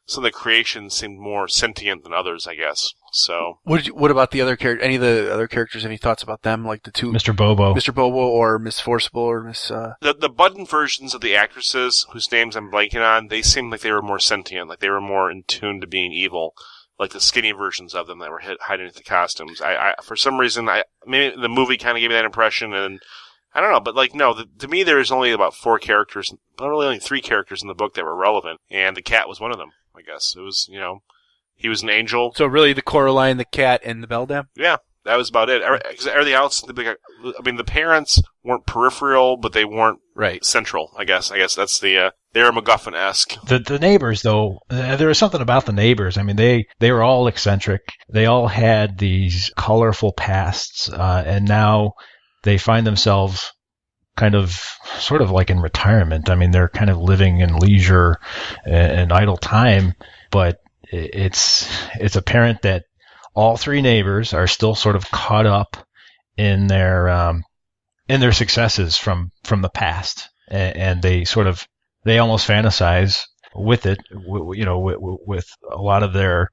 some of the creations seemed more sentient than others, I guess. So, what about the other character? Any of the other characters? Any thoughts about them? Like the two, Mr. Bobo, or Miss Forcible, or Miss. The Budden versions of the actresses whose names I'm blanking on, they seemed like they were more sentient, like they were more in tune to being evil. Like the skinny versions of them that were hiding underneath the costumes. I for some reason, maybe the movie kind of gave me that impression, and I don't know, but to me there is only about 4 characters, but really only 3 characters in the book that were relevant, and the cat was one of them, I guess. It was, he was an angel. So really the Coraline, the cat, and the Beldam? Yeah, that was about it. Because everything else, the parents weren't peripheral, but they weren't central, I guess. I guess that's they're MacGuffin-esque. The neighbors, though, there was something about the neighbors. I mean, they were all eccentric. They all had these colorful pasts, and now they find themselves sort of like in retirement. I mean, they're kind of living in leisure and idle time, but it's apparent that all 3 neighbors are still sort of caught up in their successes from the past, and they almost fantasize with it, with a lot of their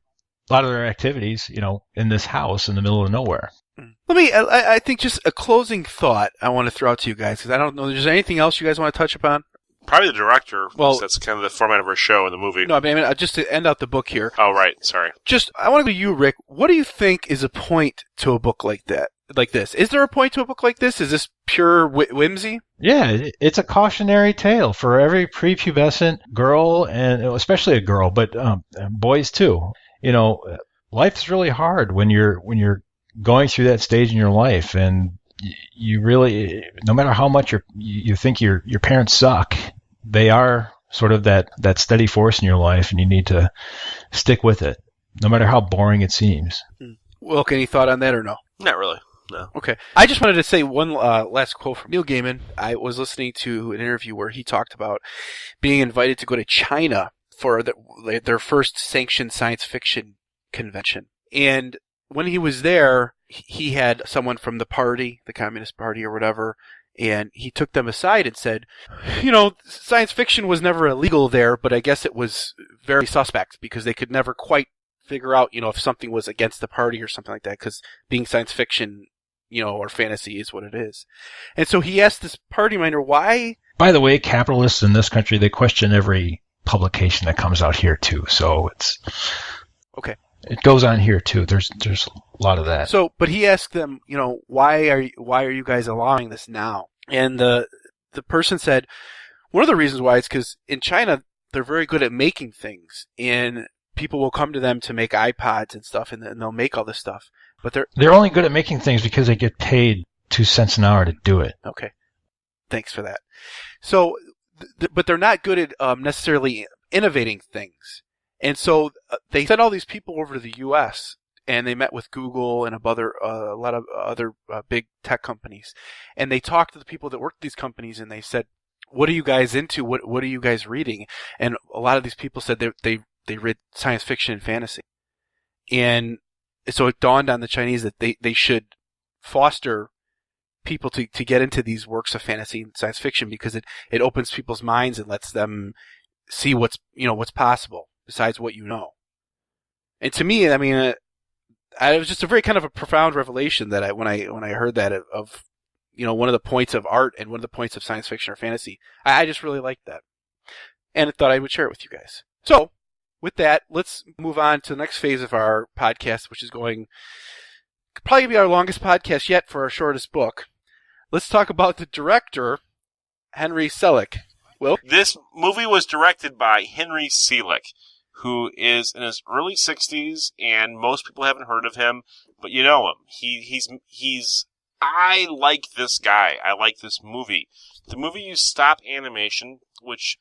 activities, in this house in the middle of nowhere. I think just a closing thought I want to throw out to you guys, because I don't know, is there anything else you guys want to touch upon? Probably the director. Well, that's kind of the format of our show in the movie. No, I mean, just to end out the book here. Oh, right. Sorry. I want to go to you, Rick. What do you think is a point to a book like that? Like this? Is there a point to a book like this? Is this pure whimsy? Yeah, it's a cautionary tale for every prepubescent girl, and especially a girl, but boys too. Life's really hard when you're going through that stage in your life, and you really, no matter how much you think your parents suck, they are sort of that steady force in your life, and you need to stick with it, no matter how boring it seems. Well, any thought on that or no? Not really. No. Okay. I just wanted to say one last quote from Neil Gaiman. I was listening to an interview where he talked about being invited to go to China for their first sanctioned science fiction convention. And when he was there, he had someone from the party, the Communist Party or whatever, and he took them aside and said, science fiction was never illegal there, but I guess it was very suspect because they could never quite figure out, if something was against the party or something like that, because being science fiction, or fantasy is what it is. And so he asked this party minder why. By the way, capitalists in this country, they question every publication that comes out here too. So it's okay. It goes on here too. There's a lot of that. So, but he asked them, why are you guys allowing this now? And the person said, one of the reasons why is because in China they're very good at making things, and people will come to them to make iPods and stuff, and they'll make all this stuff. But they're only good at making things because they get paid 2 cents an hour to do it. Okay, thanks for that. So, but they're not good at necessarily innovating things, and so they sent all these people over to the U.S. and they met with Google and a lot of other big tech companies, and they talked to the people that worked at these companies, and they said, "What are you guys into? What are you guys reading?" And a lot of these people said they read science fiction and fantasy. And so it dawned on the Chinese that they should foster people to get into these works of fantasy and science fiction because it opens people's minds and lets them see what's possible besides what you know. And to me, I mean, it was just a very kind of a profound revelation that when I heard that of one of the points of art and one of the points of science fiction or fantasy, I just really liked that. And I thought I would share it with you guys. So, with that, let's move on to the next phase of our podcast, which is probably be our longest podcast yet for our shortest book. Let's talk about the director, Henry Selick. Will? This movie was directed by Henry Selick, who is in his early 60s, and most people haven't heard of him, but you know him. He's I like this guy. I like this movie. The movie used stop animation, which,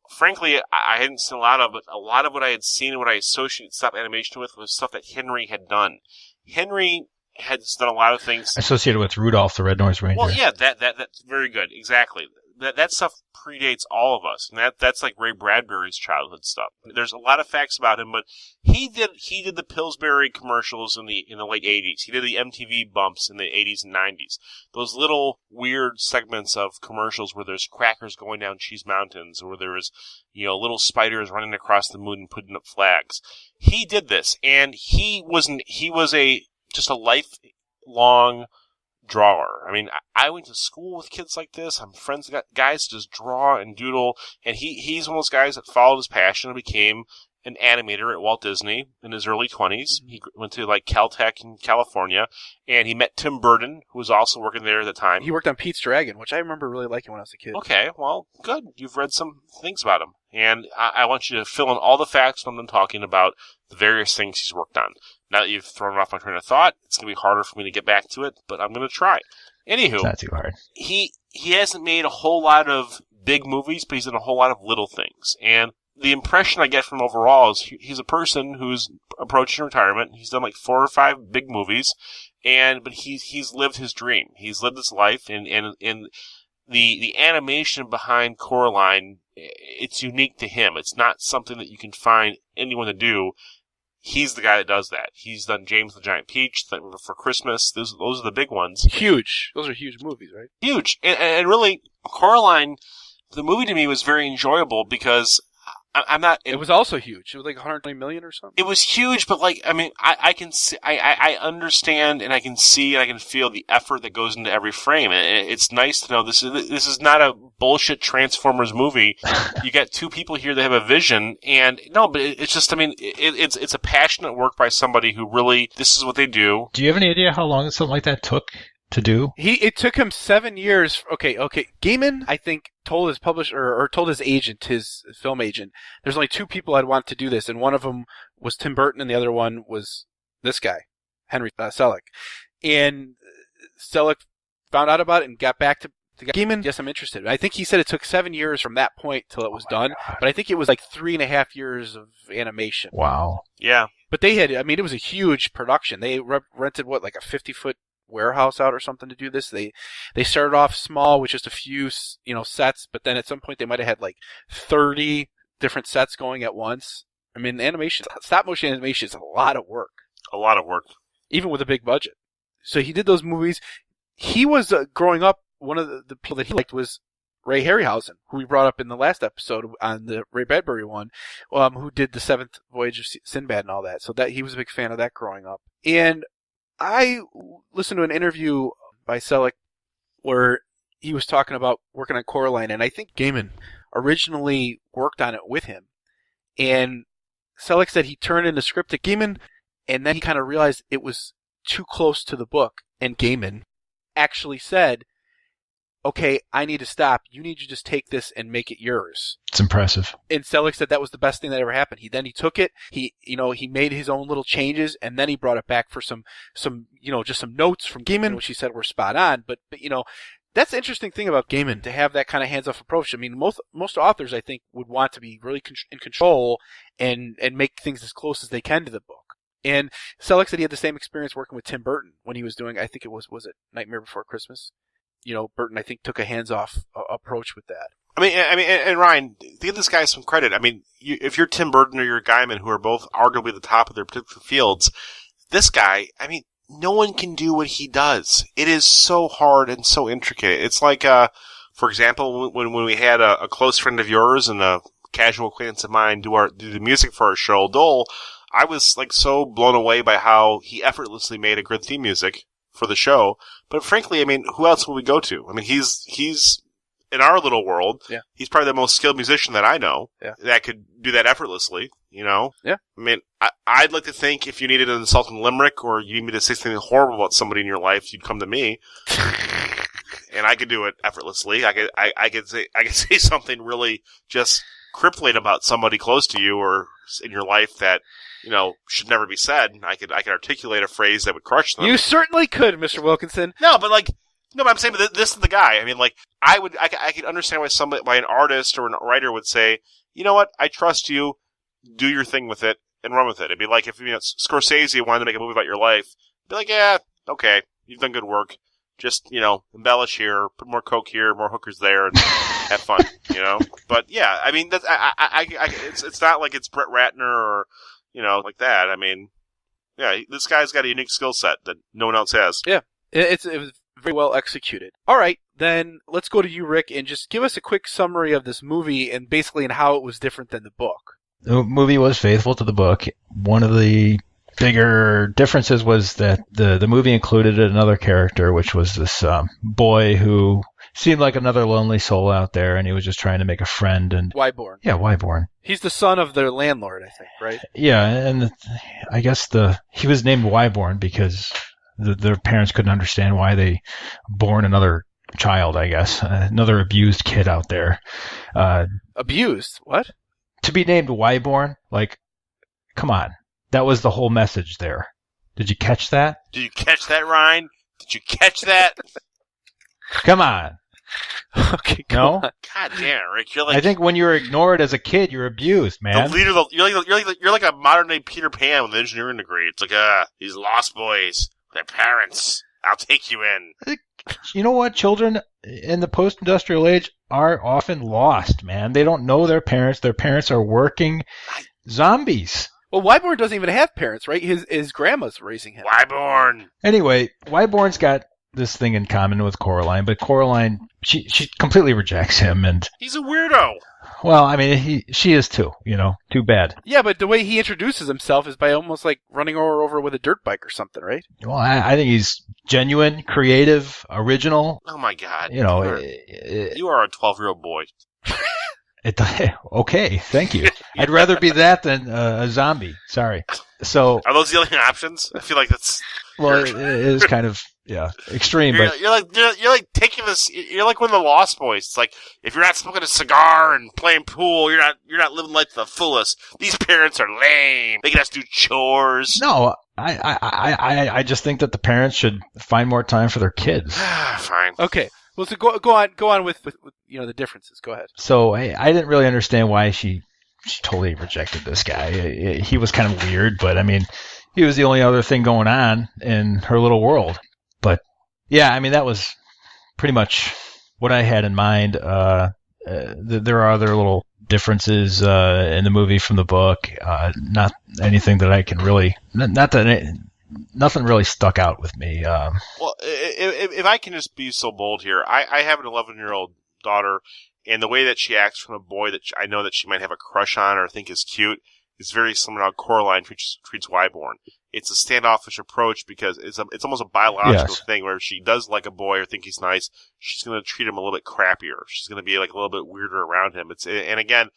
frankly, I hadn't seen a lot of, but a lot of what I had seen and what I associated stop animation with was stuff that Henry had done. Henry has done a lot of things associated with Rudolph the Red-Nosed Reindeer. Well, yeah, that's very good. Exactly. That stuff predates all of us, and that's like Ray Bradbury's childhood stuff. There's a lot of facts about him, but he did the Pillsbury commercials in the late 80s. He did the MTV bumps in the 80s and 90s. Those little weird segments of commercials where there's crackers going down cheese mountains, or there is little spiders running across the moon and putting up flags. He did this, and he was just a lifelong drawer. I mean, I went to school with kids like this. I'm friends with guys that just draw and doodle, and he's one of those guys that followed his passion and became an animator at Walt Disney in his early 20s. He went to Caltech in California, and he met Tim Burton, who was also working there at the time. He worked on Pete's Dragon, which I remember really liking when I was a kid. Okay, well, good. You've read some things about him, and I want you to fill in all the facts when I'm talking about the various things he's worked on. Now that you've thrown off my train of thought, it's going to be harder for me to get back to it, but I'm going to try. Anywho, it's not too hard. He hasn't made a whole lot of big movies, but he's done a whole lot of little things. And the impression I get from him overall is he's a person who's approaching retirement. He's done 4 or 5 big movies, but he's lived his dream. He's lived his life, and the animation behind Coraline, it's unique to him. It's not something that you can find anyone to do. He's the guy that does that. He's done James the Giant Peach, for Christmas. Those are the big ones. Huge. Those are huge movies, right? Huge. And really, Coraline, the movie to me was very enjoyable because I'm not. It was also huge. It was like 120 million or something. It was huge, but like, I mean, I can see, I understand, and I can see, and I can feel the effort that goes into every frame. And it's nice to know this is not a bullshit Transformers movie. You got two people here that have a vision, and no, but it's just, I mean, it's a passionate work by somebody who really, this is what they do. Do you have any idea how long something like that took to do? It took him 7 years. Okay. Gaiman, I think, told his publisher or told his agent, his film agent, there's only two people I'd want to do this, and one of them was Tim Burton, and the other one was this guy, Henry Selick. And Selick found out about it and got back to Gaiman. Yes, I'm interested. I think he said it took 7 years from that point till it was done, but I think it was like 3.5 years of animation. Wow. Yeah. But they had, I mean, it was a huge production. They rented like a 50-foot warehouse out or something to do this. They started off small with just a few, sets, but then at some point they might have had like 30 different sets going at once. I mean, stop motion animation is a lot of work. A lot of work. Even with a big budget. So he did those movies. He was, growing up, one of the people that he liked was Ray Harryhausen, who we brought up in the last episode on the Ray Bradbury one, who did the Seventh Voyage of Sinbad and all that. So that he was a big fan of that growing up. And I listened to an interview by Selick where he was talking about working on Coraline, and I think Gaiman originally worked on it with him. And Selick said he turned in the script to Gaiman, and then he kind of realized it was too close to the book, and Gaiman actually said, okay, I need to stop. You need to just take this and make it yours. It's impressive. And Selick said that was the best thing that ever happened. He took it, he made his own little changes, and then he brought it back for some just some notes from Gaiman, which he said were spot on. But that's the interesting thing about Gaiman, to have that kind of hands-off approach. I mean, most authors, I think, would want to be really in control and make things as close as they can to the book. And Selick said he had the same experience working with Tim Burton when he was doing, I think it was it Nightmare Before Christmas? Burton, I think, took a hands-off approach with that. I mean, and Ryan, give this guy some credit. I mean, if you're Tim Burton or you're Gaiman, who are both arguably the top of their particular fields, this guy, I mean, no one can do what he does. It is so hard and so intricate. It's like, for example, when we had a close friend of yours and a casual acquaintance of mine do the music for our show, Dole, I was like so blown away by how he effortlessly made a good theme music for the show. But frankly, I mean, who else would we go to? I mean, he's in our little world. Yeah. He's probably the most skilled musician that I know. Yeah. That could do that effortlessly. Yeah. I mean, I'd like to think if you needed an insulting limerick or you need me to say something horrible about somebody in your life, you'd come to me, and I could do it effortlessly. I could say something really just crippling about somebody close to you or in your life that should never be said. I could articulate a phrase that would crush them. You certainly could, Mr. Wilkinson. But I'm saying, but this is the guy. I mean, like, I could understand why an artist or a writer would say, you know what, I trust you, do your thing with it, and run with it. It'd be like if, Scorsese wanted to make a movie about your life, be like, yeah, okay, you've done good work. Just, embellish here, put more coke here, more hookers there, and have fun, But yeah, I mean, that's, it's not like it's Brett Ratner or, like that. I mean, yeah, this guy's got a unique skill set that no one else has. Yeah, it was very well executed. All right, then let's go to you, Rick, and just give us a quick summary of this movie and basically in how it was different than the book. The movie was faithful to the book. One of the bigger differences was that the movie included another character, which was this boy who seemed like another lonely soul out there, and he was just trying to make a friend. And Wyborn. Yeah, Wyborn. He's the son of their landlord, I think, right? Yeah, and I guess he was named Wyborn because their parents couldn't understand why they born another child, I guess. Another abused kid out there. Abused? What? To be named Wyborn? Like, come on. That was the whole message there. Did you catch that? Did you catch that, Ryan? Did you catch that? Come on. Okay, no? On. God damn, Rick! You're like, I think when you're ignored as a kid, you're abused, man. The leader. You're like a modern day Peter Pan with an engineering degree. It's like these lost boys, their parents. I'll take you in. You know what? Children in the post-industrial age are often lost, man. They don't know their parents. Their parents are working zombies. Well, Wyborn doesn't even have parents, right? His grandma's raising him. Wyborn. Anyway, Wyborn's got this thing in common with Coraline, but Coraline, she completely rejects him, and he's a weirdo. Well, I mean, she is too. Too bad. Yeah, but the way he introduces himself is by almost like running her over with a dirt bike or something, right? Well, I think he's genuine, creative, original. Oh my God! You are a 12-year-old boy. Okay, thank you. I'd rather be that than a zombie. Sorry. So are those the only options? I feel like that's well, it is kind of extreme. But you're like taking this. You're like one of the Lost Boys. It's like if you're not smoking a cigar and playing pool, you're not living life to the fullest. These parents are lame. They can just do chores. No, I just think that the parents should find more time for their kids. Fine. Okay. Well, so go on with the differences. Go ahead. So I didn't really understand why she totally rejected this guy. He was kind of weird, but I mean, he was the only other thing going on in her little world. But yeah, I mean, that was pretty much what I had in mind. There are other little differences in the movie from the book. Not anything that I can really, nothing really stuck out with me. Well, if I can just be so bold here, I have an 11-year-old daughter, and the way that she acts from a boy that I know that she might have a crush on or think is cute is very similar to how Coraline treats Wyborn. It's a standoffish approach because it's almost a biological thing where if she does like a boy or think he's nice, she's going to treat him a little bit crappier. She's going to be like a little bit weirder around him. And again,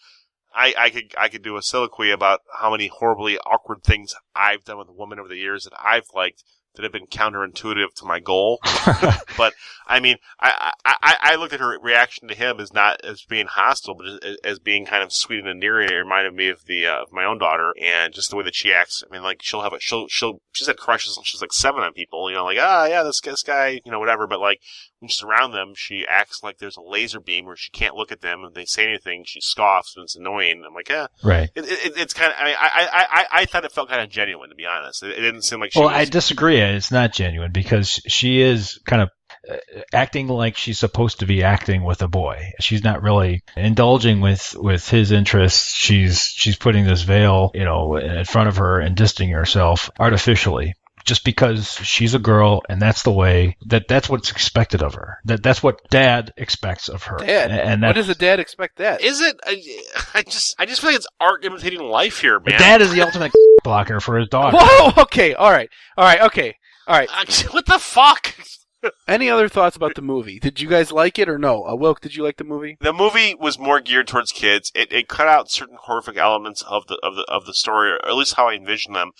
I could do a soliloquy about how many horribly awkward things I've done with a woman over the years that I've liked that have been counterintuitive to my goal. But I mean, I looked at her reaction to him as not as being hostile, but as being kind of sweet and endearing. It reminded me of of my own daughter and just the way that she acts. I mean, like she's had crushes when she's like 7 on people, like, yeah, this guy, whatever. But like when she's around them, she acts like there's a laser beam where she can't look at them. And if they say anything, she scoffs and it's annoying. I'm like, right. It's kind of. I mean, I thought it felt kind of genuine, to be honest. It didn't seem like she. Well, I disagree. It's not genuine because she is kind of acting like she's supposed to be acting with a boy. She's not really indulging with his interests. She's putting this veil, in front of her and distancing herself artificially. Just because she's a girl and that's the way that's what's expected of her. That's what Dad expects of her. Dad? And what does a dad expect that? Is it? I just feel like it's art imitating life here, man. Dad is the ultimate blocker for his daughter. Whoa! Okay, all right, okay, all right. What the fuck? Any other thoughts about the movie? Did you guys like it or no? Wilk, did you like the movie? The movie was more geared towards kids. It cut out certain horrific elements of the story, or at least how I envisioned them.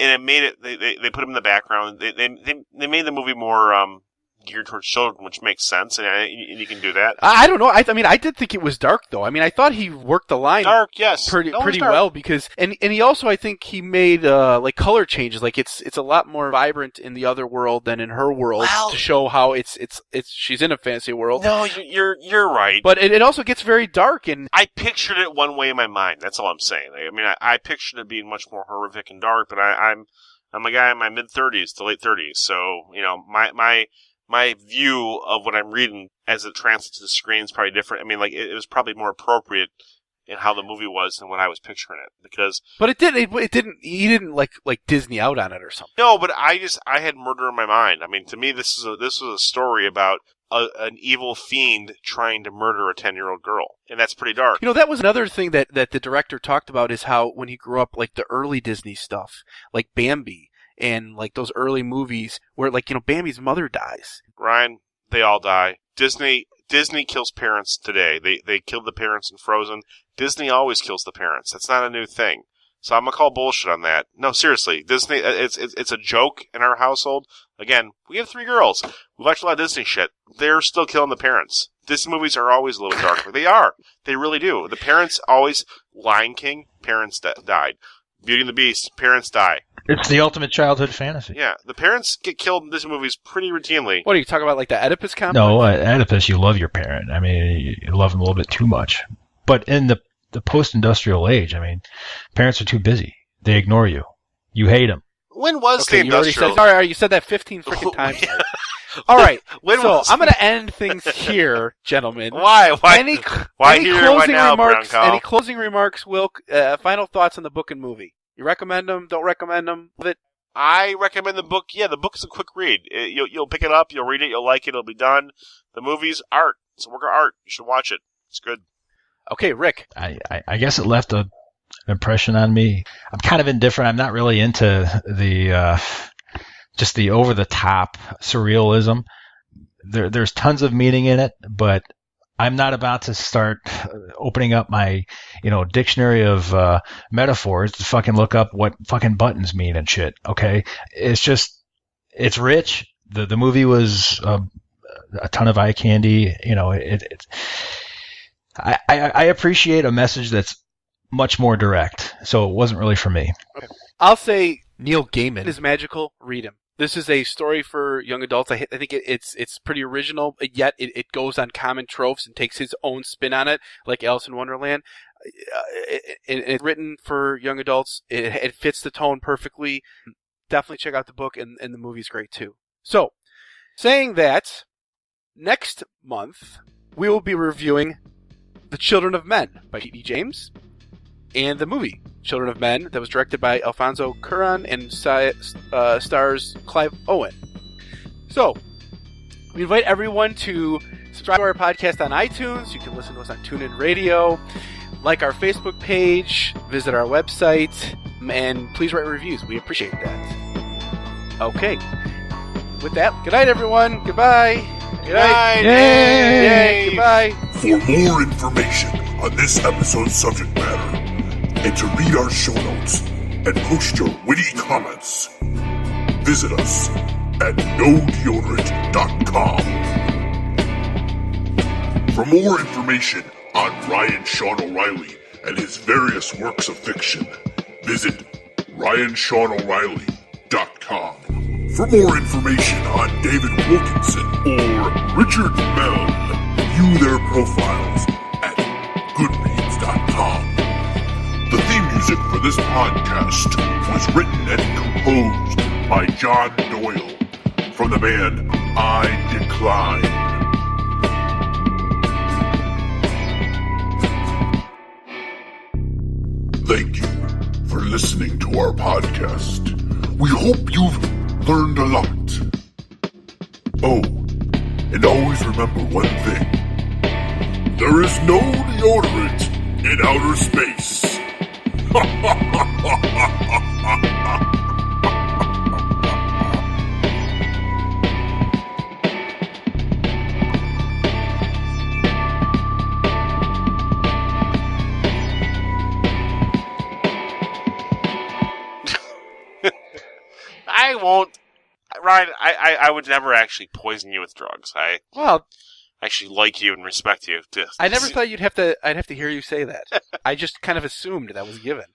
And it made it. They put them in the background. They made the movie more geared towards children, which makes sense, and you can do that. I don't know. I mean, I did think it was dark, though. I mean, I thought he worked the line pretty well because, and he also, I think he made like color changes. Like it's a lot more vibrant in the other world than in her world to show how it's she's in a fantasy world. No, you're right. But it also gets very dark, and I pictured it one way in my mind. That's all I'm saying. I mean, I pictured it being much more horrific and dark. But I'm a guy in my mid-30s to late 30s, so my view of what I'm reading as it translates to the screen is probably different. I mean, like it was probably more appropriate in how the movie was than what I was picturing it because. But it didn't. He didn't like Disney out on it or something. No, but I had murder in my mind. I mean, to me, this was a story about an evil fiend trying to murder a 10-year-old girl, and that's pretty dark. That was another thing that the director talked about is how when he grew up, like the early Disney stuff, like Bambi. And like those early movies where Bambi's mother dies. Ryan, they all die. Disney kills parents today. They killed the parents in Frozen. Disney always kills the parents. That's not a new thing. So I'm gonna call bullshit on that. No, seriously, Disney. It's a joke in our household. Again, we have 3 girls. We watch a lot of Disney shit. They're still killing the parents. Disney movies are always a little darker. They are. They really do. The parents always. Lion King, parents died. Beauty and the Beast, parents die. It's the ultimate childhood fantasy. Yeah, the parents get killed in Disney movies pretty routinely. What are you talking about, like the Oedipus complex? No, Oedipus, you love your parent. I mean, you love them a little bit too much. But in the post-industrial age, I mean, parents are too busy. They ignore you. You hate them. When was the industrial? Sorry, you said that 15 freaking times. Yeah. All right, I'm going to end things here, gentlemen. Why? Any closing remarks? Any closing remarks, Wilk? Final thoughts on the book and movie? You recommend them? Don't recommend them? Love it? I recommend the book. Yeah, the book's a quick read. You'll pick it up, you'll read it, you'll like it, it'll be done. The movie's art. It's a work of art. You should watch it. It's good. Okay, Rick. I guess it left an impression on me. I'm kind of indifferent. I'm not really into the just the over-the-top surrealism. There's tons of meaning in it, but I'm not about to start opening up my, dictionary of metaphors to fucking look up what fucking buttons mean and shit. Okay, it's rich. The movie was a ton of eye candy. I appreciate a message that's much more direct. So it wasn't really for me. Okay. I'll say Neil Gaiman is magical. Read him. This is a story for young adults. I think it's pretty original, yet it goes on common tropes and takes his own spin on it, like Alice in Wonderland. It's written for young adults. It fits the tone perfectly. Definitely check out the book, and the movie's great too. So, saying that, next month we will be reviewing The Children of Men by T.D. James, and the movie Children of Men that was directed by Alfonso Cuarón and stars Clive Owen. So, we invite everyone to subscribe to our podcast on iTunes. You can listen to us on TuneIn Radio, like our Facebook page, visit our website, and please write reviews. We appreciate that. Okay. With that, good night, everyone. Goodbye. Good night. Yay. Goodbye. For more information on this episode's subject matter, and to read our show notes and post your witty comments, visit us at nodeodorant.com. For more information on Ryan Sean O'Reilly and his various works of fiction, visit ryanseanoreilly.com. For more information on David Wilkinson or Richard Mell, view their profiles at goodreads.com. The theme music for this podcast was written and composed by John Doyle from the band I Decline. Thank you for listening to our podcast. We hope you've learned a lot. Oh, and always remember one thing. There is no deodorant in outer space. I won't. Ryan, I would never actually poison you with drugs. I actually like you and respect you. I never thought I'd have to hear you say that. I just kind of assumed that was given.